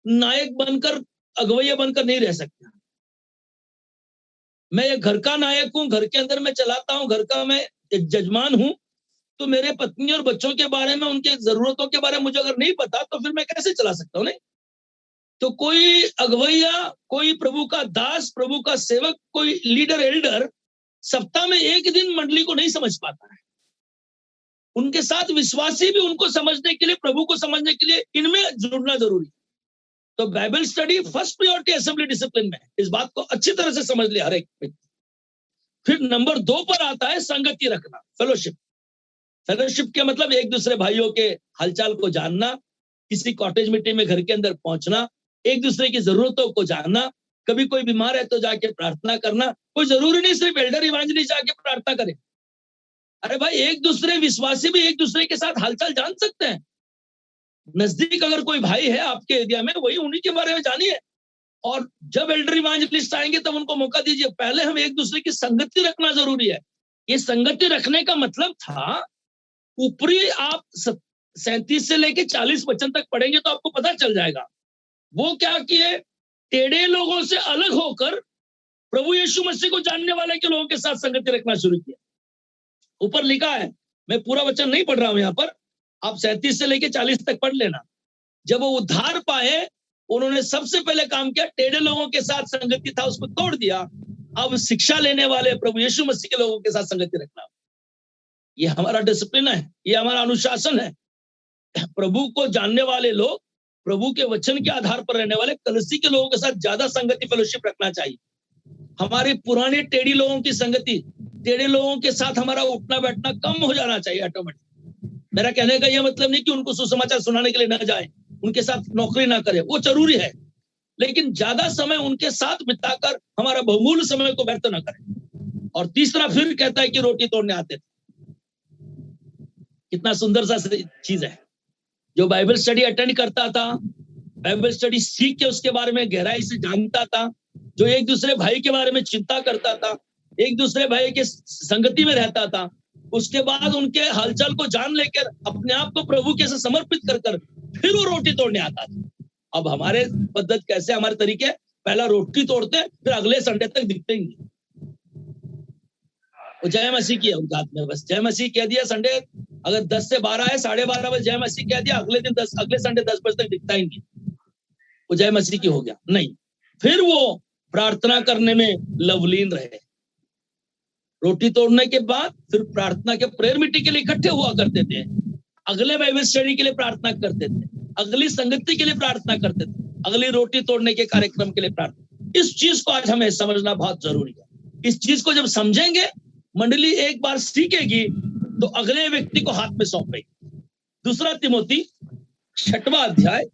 नायक बनकर, अगुवैया बनकर नहीं रह सकते। मैं एक घर का नायक हूं, घर के अंदर मैं चलाता हूं, घर का मैं एक जजमान हूं। तो मेरे पत्नी और बच्चों के बारे में, उनके जरूरतों के बारे में मुझे अगर नहीं पता, तो फिर मैं कैसे चला सकता हूं? नहीं। तो कोई अगुवैया, कोई प्रभु का दास, प्रभु का सेवक, कोई लीडर, एल्डर सप्ताह में एक दिन मंडली को नहीं समझ पाता है। उनके साथ विश्वासी भी उनको समझने के लिए, प्रभु को समझने के लिए इनमें जुड़ना जरूरी। तो Bible study first priority assembly discipline में। इस बात को अच्छी तरह से समझ लिया हर एक व्यक्ति। फिर नंबर 2 पर आता है संगति रखना, फेलोशिप। फेलोशिप के मतलब एक दूसरे भाइयों के हालचाल को जानना, किसी कॉटेज मीटिंग में घर के अंदर पहुंचना, एक दूसरे की जरूरतों को जानना, कभी कोई बीमार है तो जाके प्रार्थना करना। कोई जरूरी नहीं सिर्फ एल्डर इवांजलिस्ट जाके प्रार्थना करे। अरे भाई, एक दूसरे विश्वासी भी एक दूसरे के साथ हालचाल जान सकते हैं। नजदीक अगर कोई भाई है आपके एरिया में, वही उन्हीं के बारे में जानिए। और जब एल्डर इवांजलिस्ट आएंगे तब उनको मौका दीजिए। पहले हम एक दूसरे की संगति रखना जरूरी है। ये संगति रखने का मतलब था, ऊपरी आप 37 से लेके 40 वचन तक पढ़ेंगे तो आपको पता चल जाएगा। वो क्या किए, टेढ़े लोगों से अलग होकर प्रभु यीशु मसीह को जानने वाले के लोगों के साथ संगति रखना शुरू किया। ऊपर लिखा है, मैं पूरा वचन नहीं पढ़ रहा हूं यहाँ पर, आप 37 से लेके 40 तक पढ़ लेना। जब वो उद्धार पाए, उन्होंने सबसे पहले काम किया, टेढ़े लोगों के साथ संगति था उसको तोड़ दिया। अब शिक्षा लेने वाले प्रभु यीशु मसीह के लोगों के साथ संगति रखना, ये हमारा डिसिप्लिन है, ये हमारा अनुशासन है। प्रभु को जानने वाले लोग, प्रभु के वचन के आधार पर रहने वाले कलीसिया के लोगों के साथ ज्यादा संगति फेलोशिप रखना चाहिए। हमारी पुराने टेढ़ी लोगों की संगति, टेढ़े लोगों के साथ हमारा उठना बैठना कम हो जाना चाहिए ऑटोमेटिक। मेरा कहने का यह मतलब नहीं कि उनको सुसमाचार सुनाने के लिए न जाए, उनके साथ नौकरी ना करें, वो जरूरी है, लेकिन ज्यादा समय उनके साथ बिताकर हमारा बहुमूल्य समय को व्यर्थ न करें। और तीसरा फिर कहता है कि रोटी तोड़ने आते थे। कितना सुंदर सा चीज है। जो बाइबल स्टडी अटेंड करता था, बाइबल स्टडी सीख के उसके बारे में गहराई से जानता था, जो एक दूसरे भाई के बारे में चिंता करता था, एक दूसरे भाई के संगति में रहता था, उसके बाद उनके हालचाल को जान लेकर अपने आप को प्रभु के से समर्पित कर कर फिर वो रोटी तोड़ने आता था। अब हमारे पद्धति कैसे, हमारे तरीके, पहला रोटी तोड़ते फिर अगले संडे तक दिखते ही नहीं। वो जय मसीह की है उनके हाथ में, बस जय मसीह कह दिया, संडे अगर 10 से 12 है, 12:30 बजे जय मसीह कह दिया, अगले संडे 10 बजे तक दिखता ही नहीं, वो जय मसीह की हो गया नहीं। फिर वो प्रार्थना करने में लवलीन रहे। रोटी तोड़ने के बाद फिर प्रार्थना के प्रेयर मीटिंग के लिए इकट्ठे हुआ करते थे, अगले बाइबल स्टडी के लिए प्रार्थना करते थे, अगली संगति के लिए प्रार्थना करते थे, अगली रोटी तोड़ने के कार्यक्रम के लिए प्रार्थना। इस चीज को आज हमें समझना बहुत जरूरी है। इस चीज को जब समझेंगे, मंडली एक बार सीखेगी तो अगले व्यक्ति को हाथ में सौंपेगी। दूसरा तिमोथी 6वां अध्याय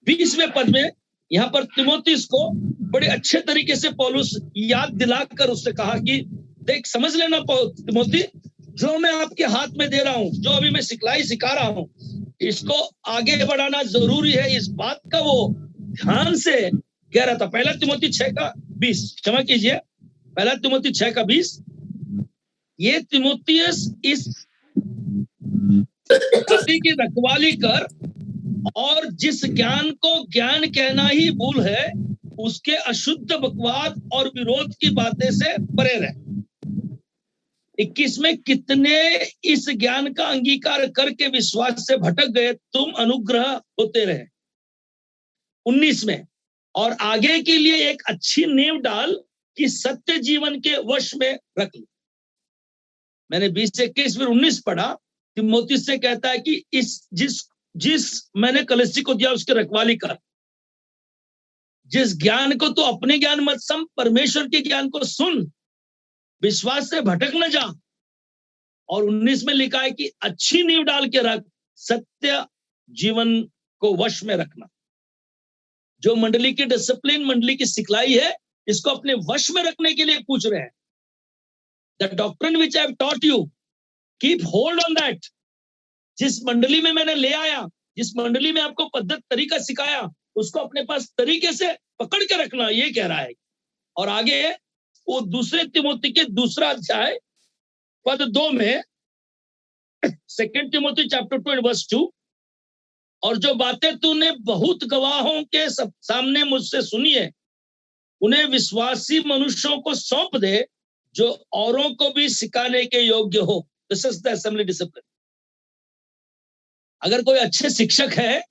20वें पद में यहाँ पर तिमोथी को बड़े अच्छे तरीके से पौलुस याद दिलाकर उससे कहा कि देख, समझ लेना तिमोथी, जो मैं आपके हाथ में दे रहा हूं, जो अभी मैं सिखलाई सिखा रहा हूं, इसको आगे बढ़ाना जरूरी है। इस बात का वो ध्यान से कह रहा था। पहला तिमोथी 6:20, क्षमा कीजिए, पहला तिमोथी 6:20, ये तिमोथियस इस जाति की रखवाली कर और जिस ज्ञान को ज्ञान कहना ही भूल है, उसके अशुद्ध बकवाद और विरोध की बातें से परे रहे। 21 में, कितने इस ज्ञान का अंगीकार करके विश्वास से भटक गए, तुम अनुग्रह होते रहे। 19 में, और आगे के लिए एक अच्छी नींव डाल कि सत्य जीवन के वश में रख लो। मैंने 20 से 21 फिर 19 पढ़ा। तिमोथी से कहता है कि जिस मैंने कलीसिया को दिया उसके रखवाली कर। जिस ज्ञान को तो अपने ज्ञान मत सम, परमेश्वर के ज्ञान को सुन, विश्वास से भटक न जा। और 19 में लिखा है कि अच्छी नींव डाल के रख, सत्य जीवन को वश में रखना। जो मंडली की डिसिप्लिन, मंडली की सिखलाई है, इसको अपने वश में रखने के लिए पूछ रहे हैं। The doctrine which I have taught you, keep hold on that. जिस मंडली में मैंने ले आया, जिस मंडली में आपको पद्धति तरीका सिखाया, उसको अपने पास तरीके से पकड़ के रखना, ये कह रहा है। और आगे वो दूसरे तिमोथी के 2 अध्याय पद 2 में, 2 तिमोथी चैप्टर 2 वर्स 2, और जो बातें तूने बहुत गवाहों के सामने मुझसे सुनी है, उन्हें विश्वासी मनुष्यों को सौंप दे, जो औरों को भी सिखाने के योग्य हो। This is the assembly discipline. अगर कोई अच्छे शिक्षक है,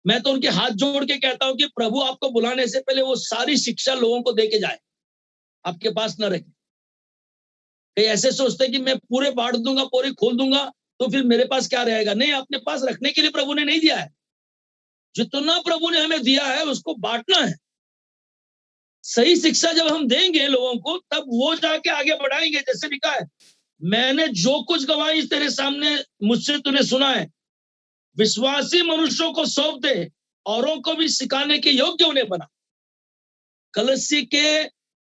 मैं तो उनके हाथ जोड़ के कहता हूं कि प्रभु आपको बुलाने से पहले वो सारी शिक्षा लोगों को देके जाए, आपके पास न रखे। कई ऐसे सोचते कि मैं पूरे बांट दूंगा, पूरी खोल दूंगा, तो फिर मेरे पास क्या रहेगा। नहीं, अपने पास रखने के लिए प्रभु ने नहीं दिया है। जितना प्रभु ने हमें दिया है उसको बांटना है। सही शिक्षा जब हम देंगे लोगों को, तब वो जाके आगे बढ़ाएंगे। जैसे लिखा है, मैंने जो कुछ गवाही तेरे सामने मुझसे तूने सुना है, विश्वासी मनुष्यों को सौंप दे, औरों को भी सिखाने के योग्य उन्हें बना। कलसी के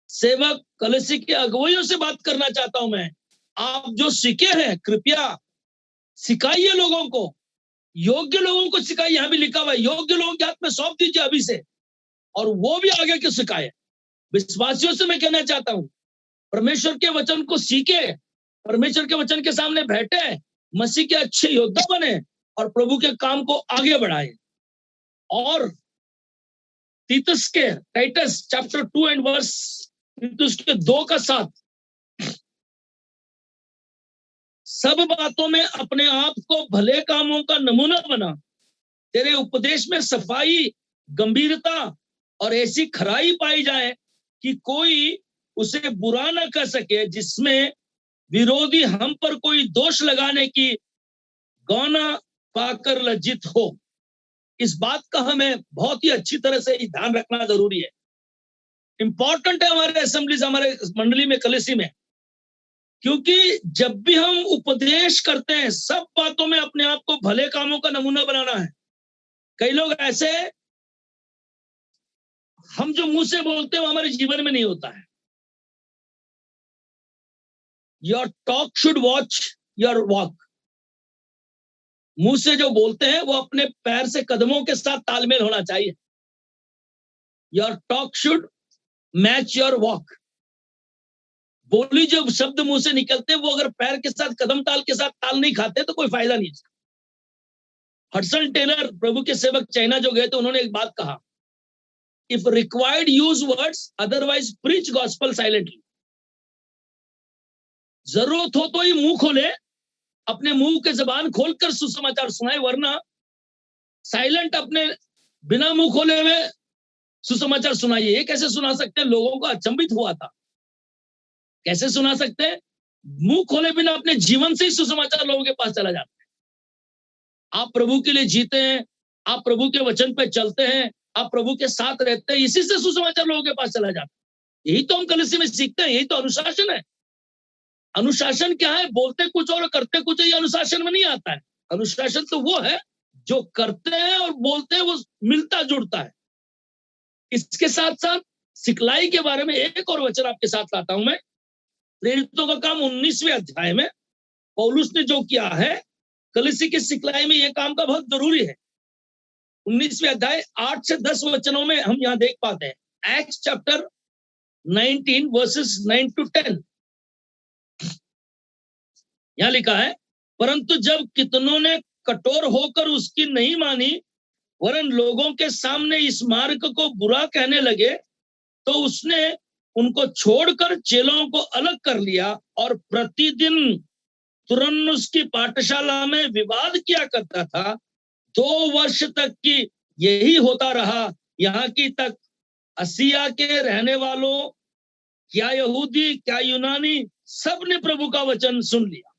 सेवक, कलसी के अगुवाइयों से बात करना चाहता हूं मैं, आप जो सीखे हैं कृपया सिखाइए लोगों को, योग्य लोगों को सिखाइए। यहां भी लिखा हुआ है योग्य लोगों के हाथ में सौंप दीजिए अभी से, और वो भी आगे के सिखाए। विश्वासियों से मैं कहना चाहता हूं, परमेश्वर के वचन को सीखे, परमेश्वर के वचन के सामने बैठे, मसीह के अच्छे योद्धा बने और प्रभु के काम को आगे बढ़ाए। और तीतुस के टाइटस चैप्टर 2 एंड वर्स तीतुस के 2:7, सब बातों में अपने आप को भले कामों का नमूना बना, तेरे उपदेश में सफाई, गंभीरता और ऐसी खराई पाई जाए कि कोई उसे बुरा न कर सके, जिसमें विरोधी हम पर कोई दोष लगाने की गौना पाकर लज्जित हो। इस बात का हमें बहुत ही अच्छी तरह से ध्यान रखना जरूरी है। इंपॉर्टेंट है हमारे असेंबलीज, हमारे मंडली में, कलीसिया में, क्योंकि जब भी हम उपदेश करते हैं सब बातों में अपने आप को भले कामों का नमूना बनाना है। कई लोग ऐसे, हम जो मुंह से बोलते हैं वो हमारे जीवन में नहीं होता है। Your talk should watch your walk. मुंह से जो बोलते हैं वो अपने पैर से कदमों के साथ तालमेल होना चाहिए। Your talk should match your walk. बोली जो शब्द मुंह से निकलते हैं वो अगर पैर के साथ, कदम ताल के साथ ताल नहीं खाते तो कोई फायदा नहीं। हडसन टेलर, प्रभु के सेवक, चाइना जो गए थे, उन्होंने एक बात कहा, if required use words, otherwise preach gospel silently. जरूरत हो तो ही मुंह खोले, अपने मुंह के जबान खोलकर सुसमाचार सुनाए, वरना साइलेंट अपने बिना मुंह खोले हुए सुसमाचार सुनाइए। ये कैसे सुना सकते हैं? लोगों को अचंभित हुआ था, कैसे सुना सकते हैं? मुंह खोले बिना अपने जीवन से ही सुसमाचार लोगों के पास चला जाता है। आप प्रभु के लिए जीते हैं, आप प्रभु के वचन पे चलते हैं, आप प्रभु के साथ रहते हैं, इसी से सुसमाचार लोगों के पास चला जाता है। यही तो हम कलीसिया में सीखते हैं, यही तो अनुशासन है। अनुशासन क्या है? बोलते कुछ और करते कुछ, ये अनुशासन में नहीं आता है। अनुशासन तो वो है जो करते हैं और बोलते हैं वो मिलता जुड़ता है। इसके साथ साथ सिखलाई के बारे में एक और वचन आपके साथ लाता हूं मैं। प्रेरितों का काम 19वें अध्याय में पौलुस ने जो किया है, कलीसिया की सिखलाई में यह काम का बहुत जरूरी है। 19वें अध्याय 8 से 10 वचनों में हम यहां देख पाते हैं। Acts chapter 19 versus 9 to 10। यहां लिखा है, परंतु जब कितनों ने कठोर होकर उसकी नहीं मानी, वरन लोगों के सामने इस मार्ग को बुरा कहने लगे, तो उसने उनको छोड़कर चेलों को अलग कर लिया और प्रतिदिन तुरन्नुस की पाठशाला में विवाद किया करता था। 2 वर्ष तक की यही होता रहा, यहाँ की तक असिया के रहने वालों, क्या यहूदी क्या यूनानी, सब ने प्रभु का वचन सुन लिया।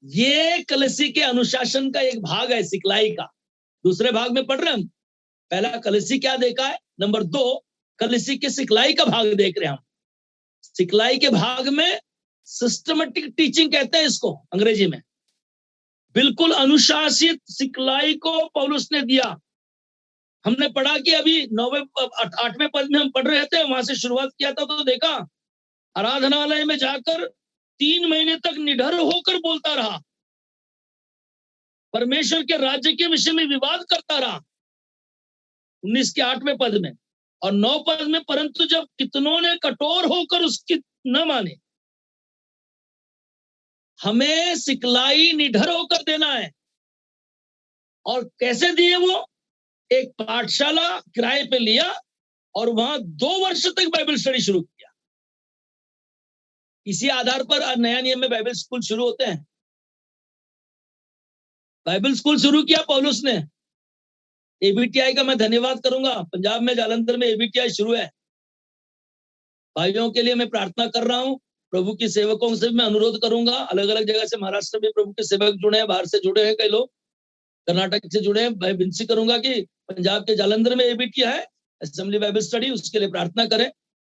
ये कलीसिया के अनुशासन का एक भाग है, सिखलाई का। दूसरे भाग में पढ़ रहे हम। पहला कलीसिया क्या देखा है, नंबर 2 कलीसिया के सिखलाई का भाग देख रहे हैं हम। सिखलाई के भाग में सिस्टमेटिक टीचिंग कहते हैं इसको अंग्रेजी में। बिल्कुल अनुशासित सिखलाई को पौलुस ने दिया। हमने पढ़ा कि अभी 8वें पद में हम पढ़ रहे थे, वहां से शुरुआत किया था, तो देखा आराधनालय में जाकर 3 महीने तक निडर होकर बोलता रहा, परमेश्वर के राज्य के विषय में विवाद करता रहा, 19 के 8वें पद में। और 9 पद में, परंतु जब कितनों ने कठोर होकर उसकी न माने। हमें सिखलाई निडर होकर देना है। और कैसे दिए? वो एक पाठशाला किराए पे लिया और वहां 2 वर्ष तक बाइबल स्टडी शुरू किया। इसी आधार पर नया नियम में बाइबल स्कूल शुरू होते हैं। बाइबल स्कूल शुरू किया पौलुस ने। एबीटीआई का मैं धन्यवाद करूंगा। पंजाब में जालंधर में एबीटीआई शुरू है। भाइयों के लिए मैं प्रार्थना कर रहा हूं। प्रभु की सेवकों से मैं अनुरोध करूंगा, अलग अलग जगह से महाराष्ट्र में प्रभु के सेवक जुड़े हैं, बाहर से जुड़े हैं, कई लोग कर्नाटक से जुड़े हैं। मैं विनती करूंगा कि पंजाब के जालंधर में एबीटीआई है, असेंबली बाइबल स्टडी, उसके लिए प्रार्थना करें।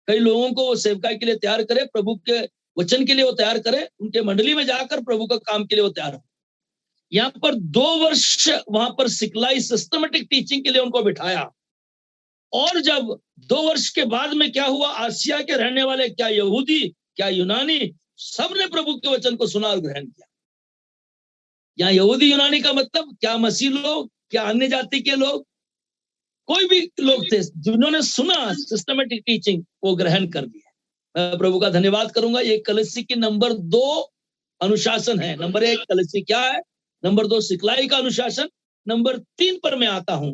कई लोगों को वो सेवकाई के लिए तैयार करें, प्रभु के वचन के लिए वो तैयार करें, उनके मंडली में जाकर प्रभु का काम के लिए वो तैयार हो। यहाँ पर 2 वर्ष वहां पर सिखलाई सिस्टमेटिक टीचिंग के लिए उनको बिठाया। और जब 2 वर्ष के बाद में क्या हुआ, आसिया के रहने वाले, क्या यहूदी क्या यूनानी, सबने प्रभु के वचन को सुना और ग्रहण किया। यहाँ यहूदी यूनानी का मतलब क्या मसीह लोग, क्या अन्य जाति के लोग, कोई भी लोग थे जिन्होंने सुना सिस्टमेटिक टीचिंग, वो ग्रहण कर दिया। मैं प्रभु का धन्यवाद करूंगा। ये कलीसिया की नंबर 2 अनुशासन है। नंबर 1 कलीसिया क्या है, नंबर 2 सिखलाई का अनुशासन, नंबर 3 पर मैं आता हूं।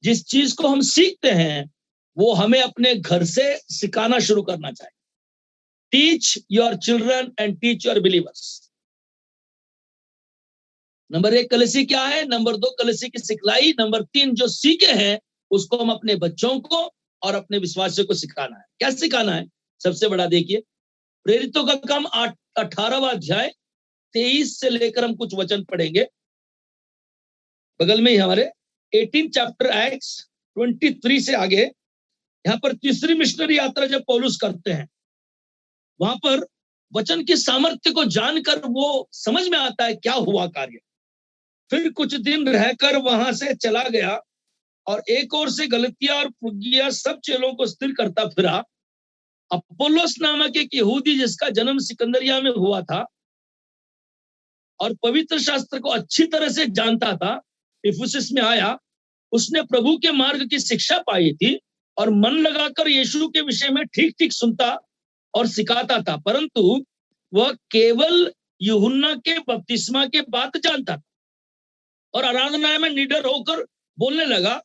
जिस चीज को हम सीखते हैं वो हमें अपने घर से सिखाना शुरू करना चाहिए। Teach your children and teach your believers. Number 1 कलीसिया क्या है, नंबर 2 कलीसिया की सिखलाई, नंबर 3 जो सीखे हैं उसको हम अपने बच्चों को और अपने विश्वासियों को सिखाना है। क्या सिखाना है? सबसे बड़ा देखिए, प्रेरितों का काम 18वां अध्याय 23 से लेकर हम कुछ वचन पढ़ेंगे। बगल में ही हमारे 18 चैप्टर एक्ट्स 23 से आगे, यहाँ पर तीसरी मिशनरी यात्रा जब पौलुस करते हैं, वहां पर वचन की सामर्थ्य को जानकर वो समझ में आता है क्या हुआ कार्य। फिर कुछ दिन रहकर वहां से चला गया और एक ओर से गलतिया और फ्रुगिया सब चेलों को स्थिर करता फिरा। अपोलोस नामक एक यहूदी जिसका जन्म सिकंदरिया में हुआ था और पवित्र शास्त्र को अच्छी तरह से जानता था, इफुसिस में आया। उसने प्रभु के मार्ग की शिक्षा पाई थी और मन लगाकर यीशु के विषय में ठीक ठीक सुनता और सिखाता था, परंतु वह केवल यूहन्ना के बपतिस्मा के बात जानता था और आराधना में निडर होकर बोलने लगा।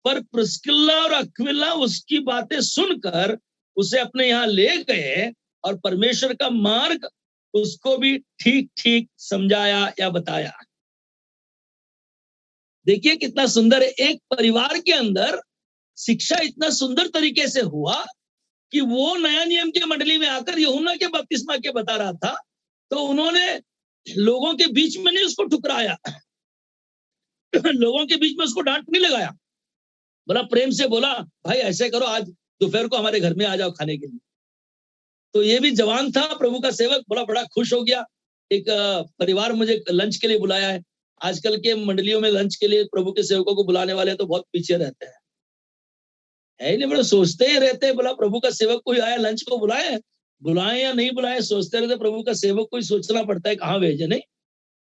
पर प्रिस्किल्ला और अक्विला उसकी बातें सुनकर उसे अपने यहाँ ले गए और परमेश्वर का मार्ग उसको भी ठीक ठीक समझाया या बताया। देखिए कितना सुंदर है, एक परिवार के अंदर शिक्षा इतना सुंदर तरीके से हुआ कि वो नया नियम के मंडली में आकर यूहन्ना के बपतिस्मा के बता रहा था, तो उन्होंने लोगों के बीच में नहीं उसको ठुकराया, लोगों के बीच में उसको डांट नहीं लगाया, बोला प्रेम से बोला, भाई ऐसे करो, आज दोपहर को हमारे घर में आ जाओ खाने के लिए। तो ये भी जवान था, प्रभु का सेवक, बोला बड़ा खुश हो गया। एक परिवार मुझे लंच के लिए बुलाया है। आजकल के मंडलियों में लंच के लिए प्रभु के सेवकों को बुलाने वाले तो बहुत पीछे रहते हैं, है नहीं, बड़ा सोचते ही रहते हैं, बोला प्रभु का सेवक कोई आया लंच को बुलाए या नहीं बुलाए, सोचते रहते। प्रभु का सेवक को ही सोचना पड़ता है कहाँ भेजे। नहीं,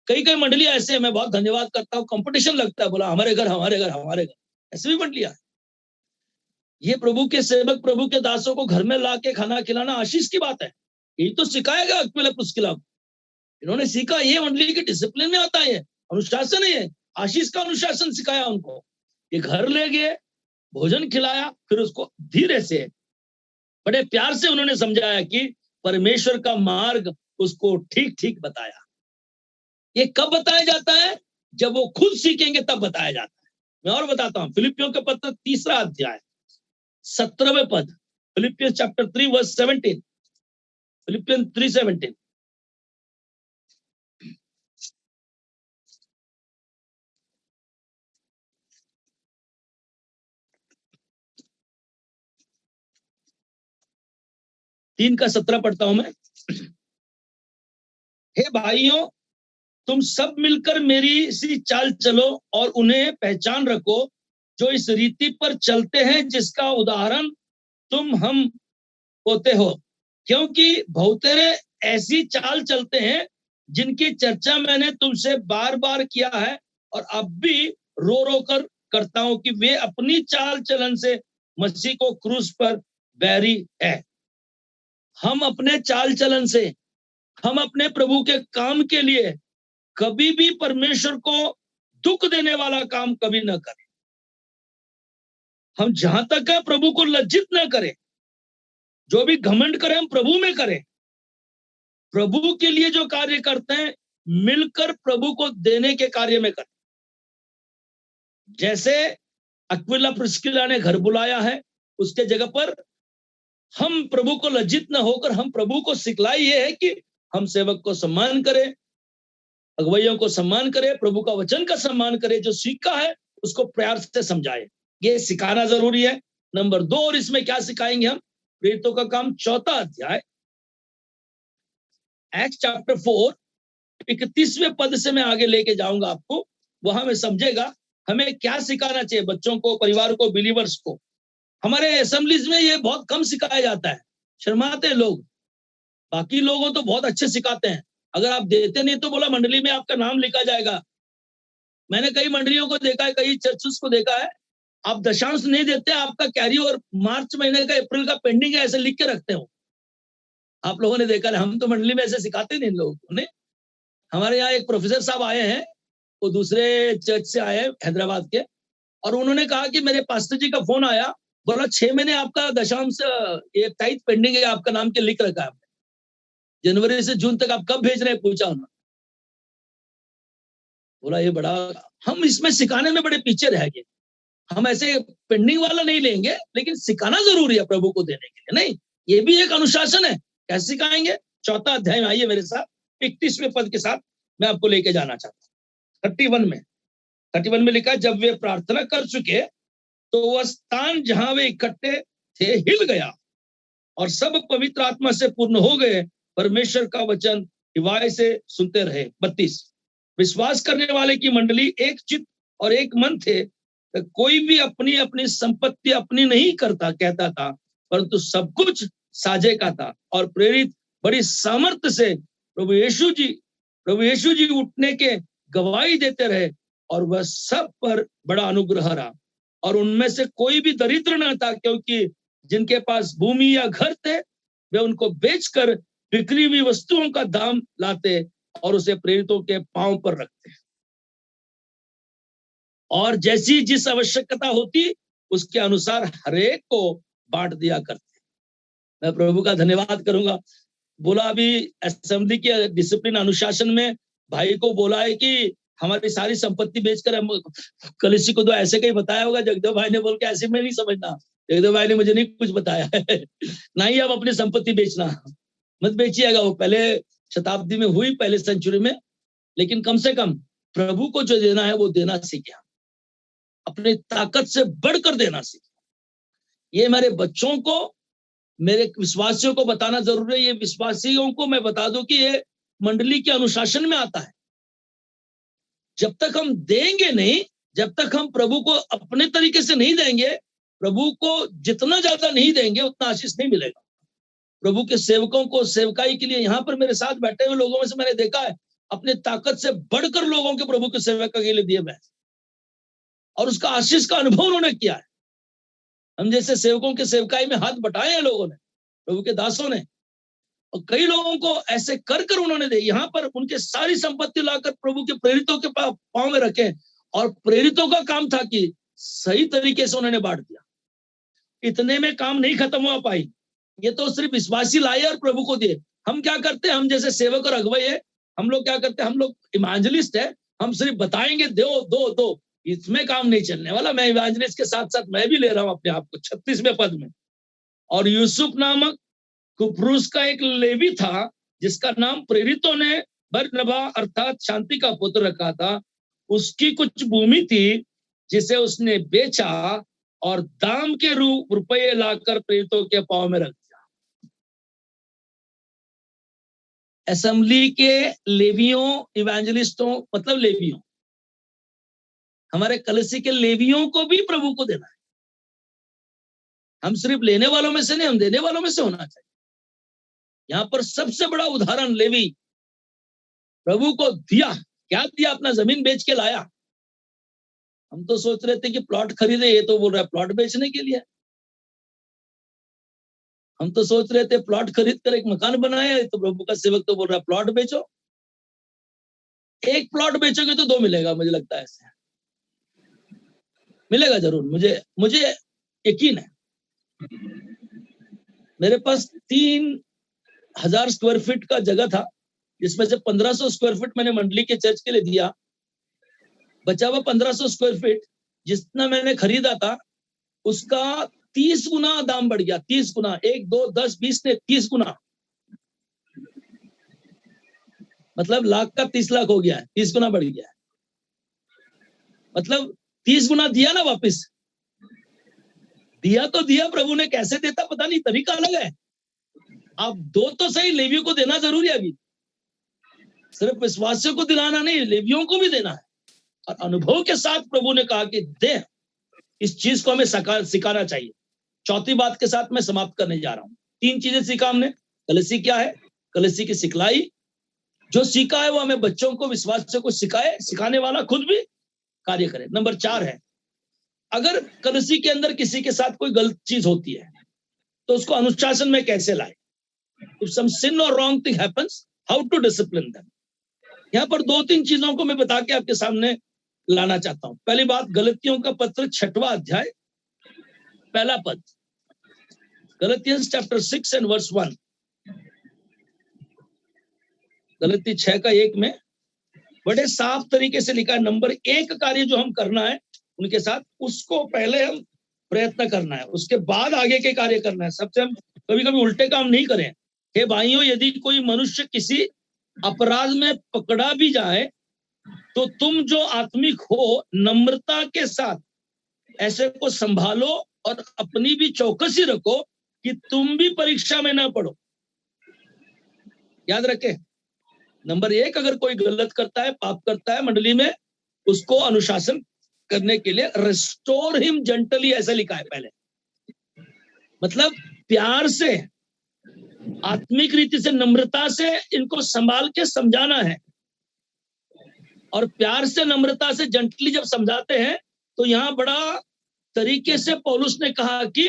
कई कई मंडलियां ऐसे हैं, मैं बहुत धन्यवाद करता हूँ, कंपटीशन लगता है, बोला हमारे घर हमारे घर हमारे घर, ऐसे भी मंडलियां। ये प्रभु के सेवक प्रभु के दासों को घर में ला के खाना खिलाना आशीष की बात है। यही तो सिखाएगा अक्विला प्रिस्किला, इन्होंने सीखा, ये मंडली के डिसिप्लिन में आता है, अनुशासन है, आशीष का अनुशासन सिखाया उनको। ये घर ले गए, भोजन खिलाया, फिर उसको धीरे से बड़े प्यार से उन्होंने समझाया कि परमेश्वर का मार्ग उसको ठीक ठीक बताया। ये कब बताया जाता है? जब वो खुद सीखेंगे तब बताया जाता है। मैं और बताता हूं, फिलिपियों के पत्र 3 अध्याय 17वें पद, फिलिपियंस चैप्टर 3 वर्स 17, फिलिपियंस 3:17। तीन का 17 पढ़ता हूं मैं। हे भाइयों, तुम सब मिलकर मेरी सी चाल चलो और उन्हें पहचान रखो जो इस रीति पर चलते हैं जिसका उदाहरण तुम हम होते हो, क्योंकि बहुतेरे ऐसी चाल चलते हैं जिनकी चर्चा मैंने तुमसे बार बार किया है और अब भी रो रो कर करता हूं कि वे अपनी चाल चलन से मसीह को क्रूस पर बैरी है। हम अपने चाल चलन से, हम अपने प्रभु के काम के लिए कभी भी परमेश्वर को दुख देने वाला काम कभी ना करें। हम जहां तक है प्रभु को लज्जित ना करें। जो भी घमंड करें हम प्रभु में करें। प्रभु के लिए जो कार्य करते हैं मिलकर प्रभु को देने के कार्य में करें। जैसे अक्विला प्रिस्किला ने घर बुलाया है, उसके जगह पर हम प्रभु को लज्जित न होकर हम प्रभु को सिखलाई ये है कि हम सेवक को सम्मान करें, अगुवाइयों को सम्मान करें, प्रभु का वचन का सम्मान करें, जो सीखा है उसको प्यार से समझाए। ये सिखाना जरूरी है। नंबर 2, और इसमें क्या सिखाएंगे हम? प्रेरितों का काम 4 अध्याय एक्ट चैप्टर 4 31वें पद से मैं आगे लेके जाऊंगा आपको, वहां में समझेगा हमें क्या सिखाना चाहिए बच्चों को, परिवार को, बिलीवर्स को। हमारे असेंबलीज में ये बहुत कम सिखाया जाता है, शर्माते हैं लोग। बाकी लोगों तो बहुत अच्छे सिखाते हैं, अगर आप देते नहीं तो बोला मंडली में आपका नाम लिखा जाएगा। मैंने कई मंडलियों को देखा है, कई चर्चेस को देखा है, आप दशांश नहीं देते, आपका कैरी और मार्च महीने का, अप्रैल का पेंडिंग है, ऐसे लिख के रखते हो। आप लोगों ने देखा है, हम तो मंडली में ऐसे सिखाते नहीं लोगों को। नहीं, हमारे यहाँ एक प्रोफेसर साहब आए हैं, वो दूसरे चर्च से आए हैं हैदराबाद के, और उन्होंने कहा कि मेरे पास्टर जी का फोन आया, बोला 6 महीने आपका दशांश ये टाइट पेंडिंग है, आपका नाम के लिख रखा है, जनवरी से जून तक आप कब भेज रहे हैं, पूछा उन्होंने। बोला ये बड़ा, हम इसमें सिखाने में बड़े पीछे रह गए। हम ऐसे पेंडिंग वाला नहीं लेंगे, लेकिन सिखाना जरूरी है प्रभु को देने के लिए। नहीं, ये भी एक अनुशासन है, कैसे सिखाएंगे। 4था अध्याय में आइए मेरे साथ, 31वें पद के साथ मैं आपको लेके जाना चाहता हूँ। 31 में लिखा, जब वे प्रार्थना कर चुके तो वह स्थान जहां वे इकट्ठे थे हिल गया और सब पवित्र आत्मा से पूर्ण हो गए, परमेश्वर का वचन हिवाए से सुनते रहे। 32, विश्वास करने वाले की मंडली एक चित्त और एक मन थे, तो कोई भी अपनी अपनी संपत्ति अपनी नहीं करता कहता था, परंतु सब कुछ साझे का था। और प्रेरित बड़ी सामर्थ्य से प्रभु यीशु जी उठने के गवाही देते रहे, और वह सब पर बड़ा अनुग्रह रहा। और उनमें से कोई भी दरिद्र न था, क्योंकि जिनके पास भूमि या घर थे वे उनको बेचकर बिक्री हुई वस्तुओं का दाम लाते और उसे प्रेरितों के पांव पर रखते, और जैसी जिस आवश्यकता होती उसके अनुसार हरेक को बांट दिया करते। मैं प्रभु का धन्यवाद करूंगा। बोला अभी असेंबली के डिसिप्लिन अनुशासन में भाई को बोला है कि हमारी सारी संपत्ति बेचकर हम कलिसी को तो ऐसे कहीं बताया होगा, जगदेव भाई ने बोल के, ऐसे में नहीं समझना, जगदेव भाई ने मुझे नहीं कुछ बताया है। ना ही आप अपनी संपत्ति बेचना, मत बेचिएगा। वो पहले शताब्दी में हुई, पहले सेंचुरी में, लेकिन कम से कम प्रभु को जो देना है वो देना सीखे, अपनी ताकत से बढ़कर देना सीखे। ये मेरे बच्चों को, मेरे विश्वासियों को बताना जरूरी है। ये विश्वासियों को मैं बता दूं कि ये मंडली के अनुशासन में आता है। जब तक हम देंगे नहीं, जब तक हम प्रभु को अपने तरीके से नहीं देंगे, प्रभु को जितना ज्यादा नहीं देंगे उतना आशीष नहीं मिलेगा। प्रभु के सेवकों को सेवकाई के लिए यहाँ पर मेरे साथ बैठे हुए लोगों में से मैंने देखा है, अपने ताकत से बढ़कर लोगों के प्रभु के सेवक के लिए दिए, और उसका आशीष का अनुभव उन्होंने किया है। हम जैसे सेवकों के सेवकाई में हाथ बटाए हैं लोगों ने, प्रभु के दासों ने, और कई लोगों को ऐसे कर कर उन्होंने दे, यहाँ पर उनके सारी संपत्ति लाकर प्रभु के प्रेरितों के पांव में रखे, और प्रेरितों का काम था कि सही तरीके से उन्होंने बांट दिया। इतने में काम नहीं खत्म हुआ पाई, ये तो सिर्फ विश्वासी लाए और प्रभु को दिए। हम क्या करते हैं, हम जैसे सेवक और अगुवाई है, हम लोग क्या करते हैं, हम लोग इवांजलिस्ट है, हम सिर्फ बताएंगे दो दो दो, इसमें काम नहीं चलने वाला। मैं इवांजलिस्ट के साथ साथ मैं भी ले रहा हूं अपने आप को 36वें पद में। और यूसुफ नामक कुप्रुस का एक लेवी था, जिसका नाम प्रेरितों ने बरनबा अर्थात शांति का पुत्र रखा था। उसकी कुछ भूमि थी जिसे उसने बेचा और दाम के रुपये लाकर प्रेरितों के पांव में रख दिया। असेंबली के लेवियों, इवेंजलिस्टों मतलब लेवियों, हमारे कलीसिया के लेवियों को भी प्रभु को देना है। हम सिर्फ लेने वालों में से नहीं, हम देने वालों में से होना चाहिए। यहाँ पर सबसे बड़ा उदाहरण लेवी प्रभु को दिया, क्या दिया, अपना जमीन बेच के लाया। हम तो सोच रहे थे कि प्लॉट खरीदे, ये तो बोल रहा है प्लॉट बेचने के लिए। हम तो सोच रहे थे प्लॉट खरीद कर एक मकान बनाए, तो प्रभु का सेवक तो बोल रहा है प्लॉट बेचो। एक प्लॉट बेचोगे तो 2 मिलेगा, मुझे लगता है ऐसे मिलेगा जरूर, मुझे यकीन है। मेरे पास 3000 स्क्वायर फीट का जगह था, जिसमें से 1500 स्क्वायर फीट मैंने मंडली के चर्च के लिए दिया। बचा हुआ 1500 स्क्वायर फीट जितना मैंने खरीदा था, उसका 30 गुना दाम बढ़ गया। 30 गुना, 1 2 10 20 ने 30 गुना, मतलब लाख का 30 लाख हो गया है, 30 गुना बढ़ गया है। मतलब 30 गुना दिया ना वापस, दिया तो दिया। प्रभु ने कैसे देता पता नहीं, तरीका अलग है। आप दो तो सही, लेवियों को देना जरूरी है। अभी सिर्फ विश्वासियों को दिलाना नहीं, लेवियों को भी देना है। और अनुभव के साथ प्रभु ने कहा कि दे, इस चीज को हमें सिखाना चाहिए। चौथी बात के साथ मैं समाप्त करने जा रहा हूं। 3 चीजें सीखा हमने। कलीसिया क्या है? कलीसिया की सिखलाई, जो सीखा है वो हमें बच्चों को, विश्वासियों को सिखाए, सिखाने वाला खुद भी कार्य करे। नंबर 4 है, अगर कलीसिया के अंदर किसी के साथ कोई गलत चीज होती है तो उसको अनुशासन में कैसे लाए। If some sin or wrong thing happens, how to discipline them। यहाँ पर 2-3 चीजों को मैं बता के आपके सामने लाना चाहता हूं। पहली बात, गलतियों का पत्र 6वां अध्याय, पहला पद, गलतियंस चैप्टर 6 एंड वर्स 1। गलती 6:1 में बड़े साफ तरीके से लिखा है, नंबर 1 कार्य जो हम करना है उनके साथ, उसको पहले हम प्रयत्न करना है, उसके बाद आगे के कार्य करना है। सबसे हम कभी कभी उल्टे काम नहीं करें। हे भाइयों, यदि कोई मनुष्य किसी अपराध में पकड़ा भी जाए तो तुम जो आत्मिक हो, नम्रता के साथ ऐसे को संभालो और अपनी भी चौकसी रखो कि तुम भी परीक्षा में ना पड़ो। याद रखें, नंबर 1, अगर कोई गलत करता है, पाप करता है मंडली में, उसको अनुशासन करने के लिए रिस्टोर हिम जेंटली, ऐसा लिखा है पहले। मतलब प्यार से, आत्मिक रीति से, नम्रता से इनको संभाल के समझाना है। और प्यार से, नम्रता से, जेंटली जब समझाते हैं तो यहां बड़ा तरीके से पौलुस ने कहा कि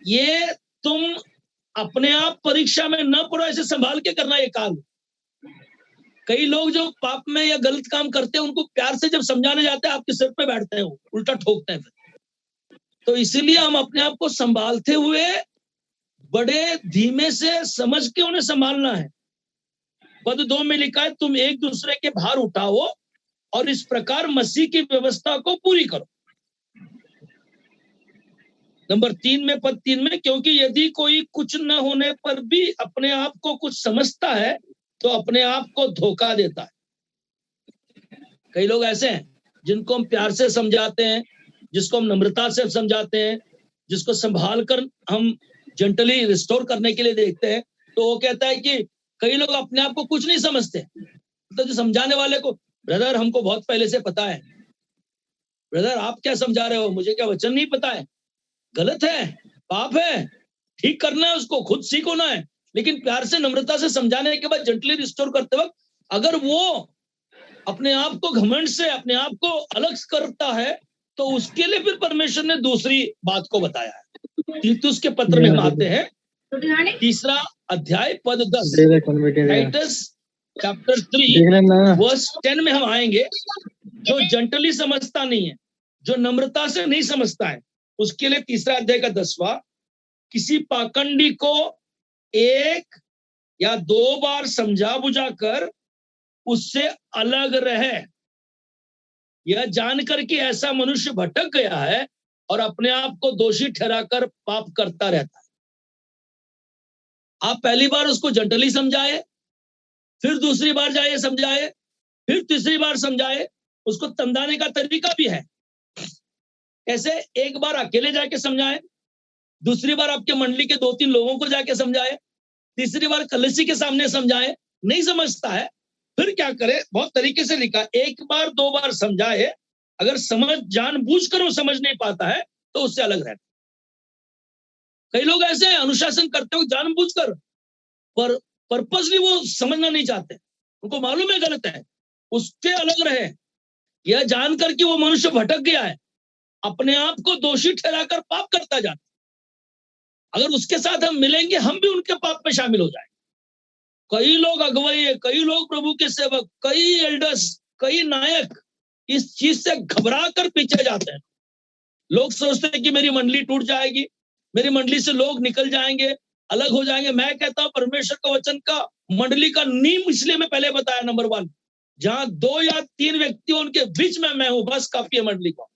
ये तुम अपने आप परीक्षा में न पड़ो, ऐसे संभाल के करना ये काम। कई लोग जो पाप में या गलत काम करते हैं उनको प्यार से जब समझाने जाते हैं, आपके सिर पे बैठते हैं, उल्टा ठोकते हैं फिर। तो इसीलिए हम अपने आप को संभालते हुए बड़े धीमे से समझ के उन्हें संभालना है। पद 2 में लिखा है, तुम एक दूसरे के भार उठाओ और इस प्रकार मसीह की व्यवस्था को पूरी करो। नंबर 3 में, पद 3 में, क्योंकि यदि कोई कुछ न होने पर भी अपने आप को कुछ समझता है तो अपने आप को धोखा देता है। कई लोग ऐसे हैं जिनको हम प्यार से समझाते हैं, जिसको हम नम्रता से समझाते हैं, जिसको संभाल कर हम जेंटली रिस्टोर करने के लिए देखते हैं, तो वो कहता है कि कई लोग अपने आप को कुछ नहीं समझते। तो जो समझाने वाले को, ब्रदर हमको बहुत पहले से पता है, ब्रदर आप क्या समझा रहे हो, मुझे क्या वचन नहीं पता है, गलत है, पाप है, ठीक करना है, उसको खुद सीख होना है। लेकिन प्यार से, नम्रता से समझाने के बाद जेंटली रिस्टोर करते वक्त अगर वो अपने आप को घमंड से, अपने आप को अलग करता है, तो उसके लिए फिर परमेश्वर ने दूसरी बात को बताया है। तीतुस के पत्र में हम आते हैं, 3 अध्याय, पद 10, टाइटस चैप्टर 3 वर्स 10 में हम आएंगे। जो जेंटली समझता नहीं है, जो नम्रता से नहीं समझता है, उसके लिए 3 अध्याय का 10वां, किसी पाखंडी को 1 या 2 बार समझा बुझा कर उससे अलग रहे, यह जानकर कि ऐसा मनुष्य भटक गया है और अपने आप को दोषी ठहराकर पाप करता रहता है। आप पहली बार उसको जेंटली समझाए, फिर दूसरी बार जाइए समझाए, फिर तीसरी बार समझाए। उसको तमदाने का तरीका भी है। ऐसे एक बार अकेले जाके समझाए, दूसरी बार आपके मंडली के 2-3 लोगों को जाके समझाए, तीसरी बार कलीसिया के सामने समझाए। नहीं समझता है, फिर क्या करे, बहुत तरीके से लिखा, 1 बार 2 बार समझाए, अगर समझ जानबूझकर वो समझ नहीं पाता है तो उससे अलग रहता। कई लोग ऐसे हैं, अनुशासन करते हो जानबूझकर, पर पर्पसली वो समझना नहीं चाहते, उनको मालूम है गलत है, उससे अलग रहे। यह जानकर कि वो मनुष्य भटक गया है, अपने आप को दोषी ठहराकर पाप करता जाता। अगर उसके साथ हम मिलेंगे, हम भी उनके पाप में शामिल हो जाएंगे। कई लोग अगुवाई है, कई लोग प्रभु के सेवक, कई एल्डर्स, कई नायक इस चीज से घबरा कर पीछे जाते हैं। लोग सोचते हैं कि मेरी मंडली टूट जाएगी, मेरी मंडली से लोग निकल जाएंगे, अलग हो जाएंगे। मैं कहता हूं परमेश्वर का वचन का मंडली का नींव इसलिए मैं पहले बताया, नंबर 1, जहां 2 या 3 व्यक्तियों उनके बीच में मैं हूं, बस काफी है मंडली को।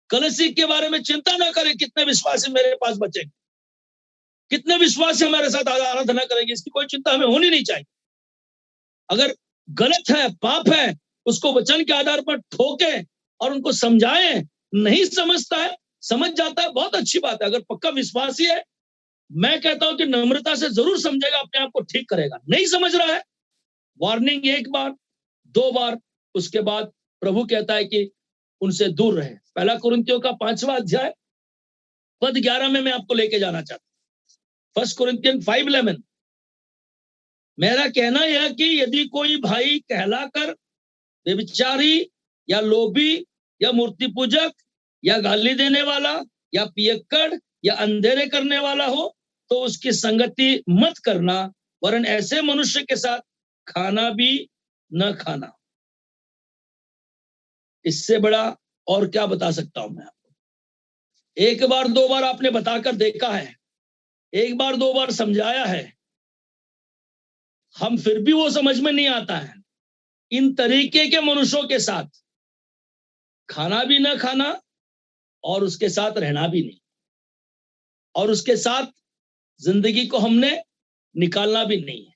कलीसिया के बारे में चिंता ना करें, कितने विश्वासी मेरे पास बचेंगे, कितने विश्वासी हमारे साथ आराधना करेंगे, इसकी कोई चिंता हमें होनी नहीं चाहिए। अगर गलत है, पाप है, उसको वचन के आधार पर ठोके और उनको समझाएं। नहीं समझता है, समझ जाता है, बहुत अच्छी बात है। अगर पक्का विश्वासी है, मैं कहता हूं कि नम्रता से जरूर समझेगा, अपने आप को ठीक करेगा। नहीं समझ रहा है, वार्निंग एक बार, 2 बार, उसके बाद प्रभु कहता है कि उनसे दूर रहे। पहला कुरिन्थियों का 5वां अध्याय पद 11 में मैं आपको लेके जाना चाहता हूँ। 1 कुरिन्थियन 5:11। मेरा कहना यह है कि यदि कोई भाई कहलाकर व्यभिचारी या लोभी या मूर्ति पूजक या गाली देने वाला या पियक्कड़ या अंधेरे करने वाला हो तो उसकी संगति मत करना, वरन ऐसे मनुष्य के साथ खाना भी न खाना। इससे बड़ा और क्या बता सकता हूं मैं आपको। एक बार 2 बार आपने बताकर देखा है, एक बार 2 बार समझाया है, हम फिर भी वो समझ में नहीं आता है। इन तरीके के मनुष्यों के साथ खाना भी ना खाना और उसके साथ रहना भी नहीं, और उसके साथ जिंदगी को हमने निकालना भी नहीं है।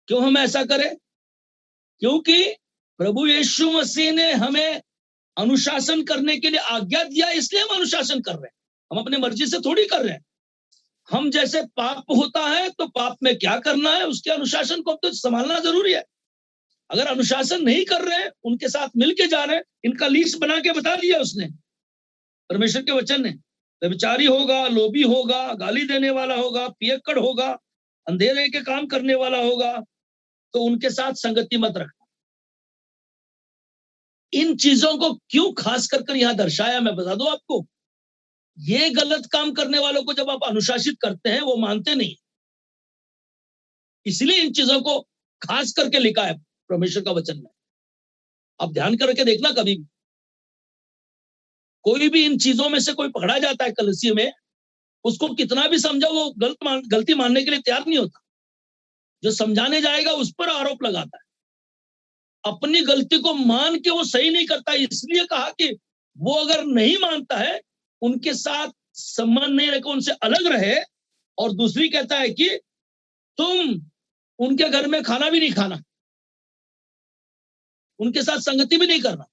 क्यों हम ऐसा करें? क्योंकि प्रभु यीशु मसीह ने हमें अनुशासन करने के लिए आज्ञा दिया, इसलिए हम अनुशासन कर रहे हैं। हम अपनी मर्जी से थोड़ी कर रहे हैं। हम जैसे पाप होता है तो पाप में क्या करना है, उसके अनुशासन को तो संभालना जरूरी है। अगर अनुशासन नहीं कर रहे हैं, उनके साथ मिलके जा रहे हैं, इनका लिस्ट बना के बता दिया उसने, परमेश्वर के वचन ने। व्यभिचारी होगा, लोभी होगा, गाली देने वाला होगा, पियक्कड़ होगा, अंधेरे के काम करने वाला होगा, तो उनके साथ संगति मत रखना। इन चीजों को क्यों खास कर यहाँ दर्शाया, मैं बता दूं आपको। ये गलत काम करने वालों को जब आप अनुशासित करते हैं, वो मानते नहीं, इसलिए इन चीजों को खास करके लिखा है परमेश्वर का वचन में। आप ध्यान करके देखना, कभी भी कोई भी इन चीजों में से कोई पकड़ा जाता है कलीसिया में, उसको कितना भी समझा, वो गलती मानने के लिए तैयार नहीं होता। जो समझाने जाएगा उस पर आरोप लगाता है, अपनी गलती को मान के वो सही नहीं करता। इसलिए कहा कि वो अगर नहीं मानता है, उनके साथ संबंध नहीं रखे, उनसे अलग रहे। और दूसरी कहता है कि तुम उनके घर में खाना भी नहीं खाना, उनके साथ संगति भी नहीं करना।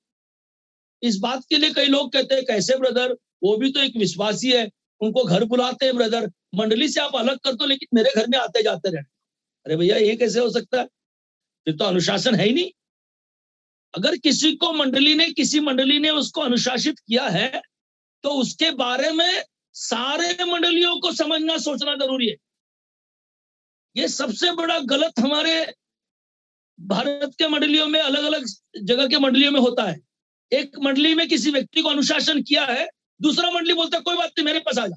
इस बात के लिए कई लोग कहते हैं, कैसे ब्रदर, वो भी तो एक विश्वासी है, उनको घर बुलाते हैं ब्रदर, मंडली से आप अलग कर दो, लेकिन मेरे घर में आते जाते रहते। अरे भैया, ये कैसे हो सकता है? फिर तो अनुशासन है ही नहीं। अगर किसी मंडली ने उसको अनुशासित किया है, तो उसके बारे में सारे मंडलियों को समझना, सोचना जरूरी है। ये सबसे बड़ा गलत हमारे भारत के मंडलियों में, अलग अलग जगह के मंडलियों में होता है। एक मंडली में किसी व्यक्ति को अनुशासन किया है, दूसरा मंडली बोलता है कोई बात नहीं, मेरे पास आ जा।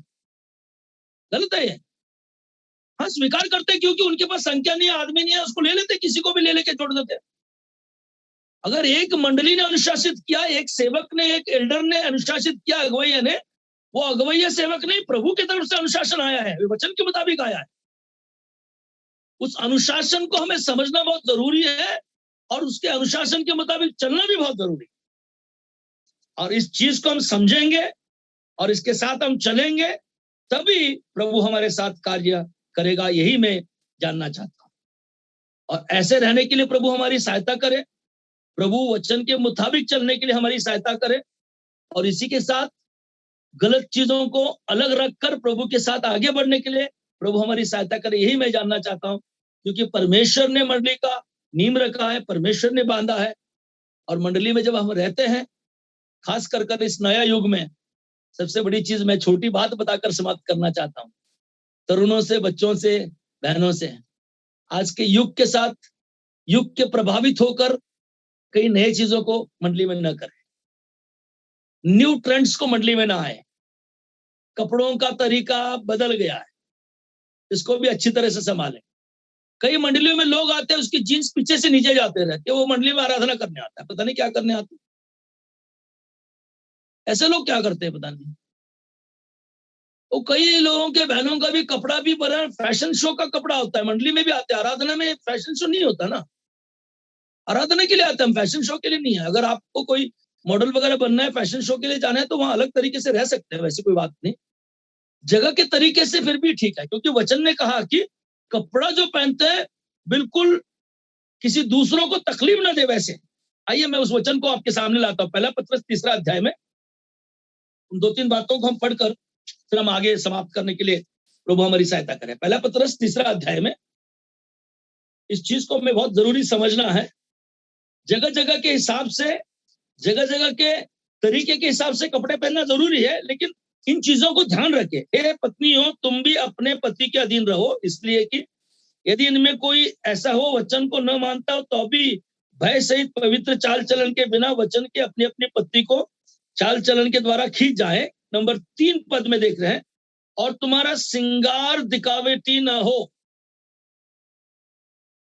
गलत है ये। हाँ, स्वीकार करते क्योंकि उनके पास संख्या नहीं है, आदमी नहीं है, उसको ले लेते, किसी को भी ले लेके जोड़ देते। अगर एक मंडली ने अनुशासित किया, एक सेवक ने, एक एल्डर ने अनुशासित किया, अगुवैया ने, वो अगुवैया सेवक नहीं, प्रभु की तरफ से अनुशासन आया है, वचन के मुताबिक आया है। उस अनुशासन को हमें समझना बहुत जरूरी है, और उसके अनुशासन के मुताबिक चलना भी बहुत जरूरी है। और इस चीज को हम समझेंगे और इसके साथ हम चलेंगे, तभी प्रभु हमारे साथ कार्य करेगा। यही मैं जानना चाहता हूं। और ऐसे रहने के लिए प्रभु हमारी सहायता करे, प्रभु वचन के मुताबिक चलने के लिए हमारी सहायता करे, और इसी के साथ गलत चीजों को अलग रखकर प्रभु के साथ आगे बढ़ने के लिए प्रभु हमारी सहायता करे। यही मैं जानना चाहता हूं, क्योंकि परमेश्वर ने मंडली का नींव रखा है, परमेश्वर ने बांधा है। और मंडली में जब हम रहते हैं, खास कर इस नया युग में, सबसे बड़ी चीज मैं छोटी बात बताकर समाप्त करना चाहता हूं। तरुणों से, बच्चों से, बहनों से, आज के युग के साथ, युग के प्रभावित होकर कई नए चीजों को मंडली में न करें, न्यू ट्रेंड्स को मंडली में ना आए। कपड़ों का तरीका बदल गया है, इसको भी अच्छी तरह से संभालें। कई मंडलियों में लोग आते हैं, उसकी जीन्स पीछे से नीचे जाते रहते हैं, वो मंडली में आराधना करने आता है, पता नहीं क्या करने आते। ऐसे लोग क्या करते हैं पता नहीं। तो कई लोगों के, बहनों का भी कपड़ा भी बड़ा फैशन शो का कपड़ा होता है, मंडली में भी आते हैं। आराधना में फैशन शो नहीं होता ना, आराधना के लिए आते हैं, फैशन शो के लिए नहीं है। अगर आपको कोई मॉडल वगैरह बनना है, फैशन शो के लिए जाना है, तो वहां अलग तरीके से रह सकते हैं, वैसे कोई बात नहीं। जगह के तरीके से फिर भी ठीक है, क्योंकि वचन ने कहा कि कपड़ा जो पहनते हैं बिल्कुल किसी दूसरों को तकलीफ ना दे वैसे। आइए मैं उस वचन को आपके सामने लाता हूं। पहला पत्रस 3 अध्याय में उन 2-3 बातों को हम पढ़कर फिर हम आगे समाप्त करने के लिए प्रभु हमारी सहायता करें। पहला पत्रस 3 अध्याय में इस चीज को हमें बहुत जरूरी समझना है। जगह जगह के हिसाब से, जगह जगह के तरीके के हिसाब से कपड़े पहनना जरूरी है, लेकिन इन चीजों को ध्यान रखें। हे पत्नियों, तुम भी अपने पति के अधीन रहो, इसलिए कि यदि इनमें कोई ऐसा हो वचन को न मानता हो तो भी भय सहित पवित्र चाल चलन के बिना वचन के अपने अपने पति को चाल चलन के द्वारा खींच जाए। नंबर 3 पद में देख रहे हैं, और तुम्हारा श्रृंगार दिखावटी न हो।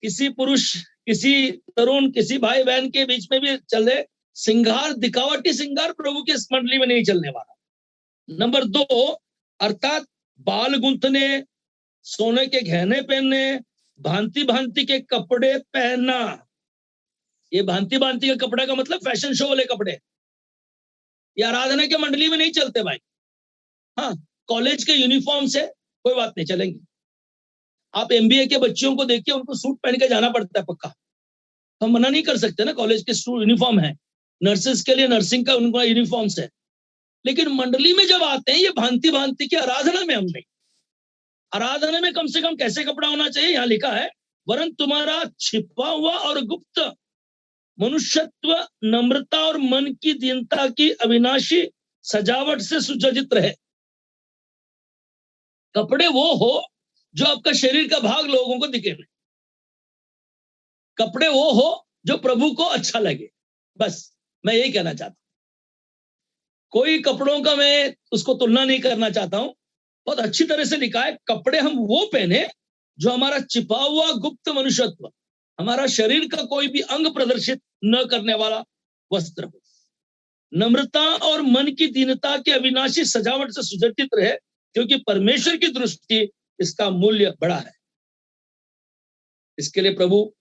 किसी पुरुष, किसी तरुण, किसी भाई बहन के बीच में भी चले, श्रृंगार, दिखावटी श्रृंगार प्रभु के इस मंडली में नहीं चलने वाला। नंबर 2, अर्थात बाल गूंथने, सोने के गहने पहनने, भांति भांति के कपड़े पहनना। ये भांति भांति के कपड़े का मतलब फैशन शो वाले कपड़े, ये आराधना के मंडली में नहीं चलते भाई। हाँ, कॉलेज के यूनिफॉर्म से कोई बात नहीं, चलेंगे। आप एमबीए के बच्चों को देखिए, उनको सूट पहन के जाना पड़ता है पक्का, हम मना नहीं कर सकते ना, कॉलेज के यूनिफॉर्म है। नर्सेस के लिए नर्सिंग का उनका यूनिफॉर्म्स है। लेकिन मंडली में जब आते हैं, ये भांति भांति की आराधना में हम नहीं। आराधना में कम से कम कैसे कपड़ा होना चाहिए, यहाँ लिखा है, वरन तुम्हारा छिपा हुआ और गुप्त मनुष्यत्व नम्रता और मन की दीनता की अविनाशी सजावट से सुसज्जित रहे। कपड़े वो हो जो आपका शरीर का भाग लोगों को दिखे। कपड़े वो हो जो प्रभु को अच्छा लगे। बस मैं यही कहना चाहता हूं। कोई कपड़ों का मैं उसको तुलना नहीं करना चाहता हूं। बहुत अच्छी तरह से लिखा है, कपड़े हम वो पहने जो हमारा छिपा हुआ गुप्त मनुष्यत्व, हमारा शरीर का कोई भी अंग प्रदर्शित न करने वाला वस्त्र हो। नम्रता और मन की दीनता की अविनाशी सजावट से सुसज्जित रहे, क्योंकि परमेश्वर की दृष्टि इसका मूल्य बड़ा है। इसके लिए प्रभु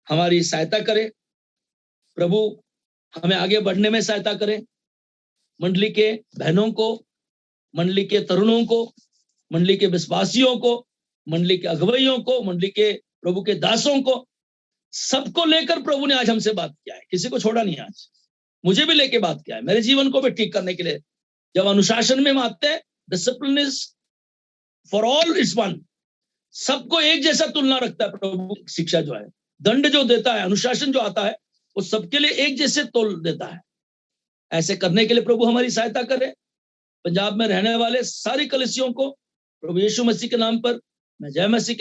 हमारी सहायता करे, प्रभु हमें आगे बढ़ने में सहायता करे। मंडली के बहनों को, मंडली के तरुणों को, मंडली के विश्वासियों को, मंडली के अगुवाइयों को, मंडली के प्रभु के दासों को, सबको लेकर प्रभु ने आज हमसे बात किया है। किसी को छोड़ा नहीं। आज मुझे भी लेके बात किया है, मेरे जीवन को भी ठीक करने के लिए। जब अनुशासन में हम आते हैं, discipline is for all is one. सबको एक जैसा तुलना रखता है प्रभु। शिक्षा जो है, दंड जो देता है, अनुशासन जो आता है, वो सबके लिए एक जैसे तोल देता है। ऐसे करने के लिए प्रभु हमारी सहायता करे। पंजाब में रहने वाले सारी कलीसियों को प्रभु यीशु मसीह के नाम पर मैं जय मसीह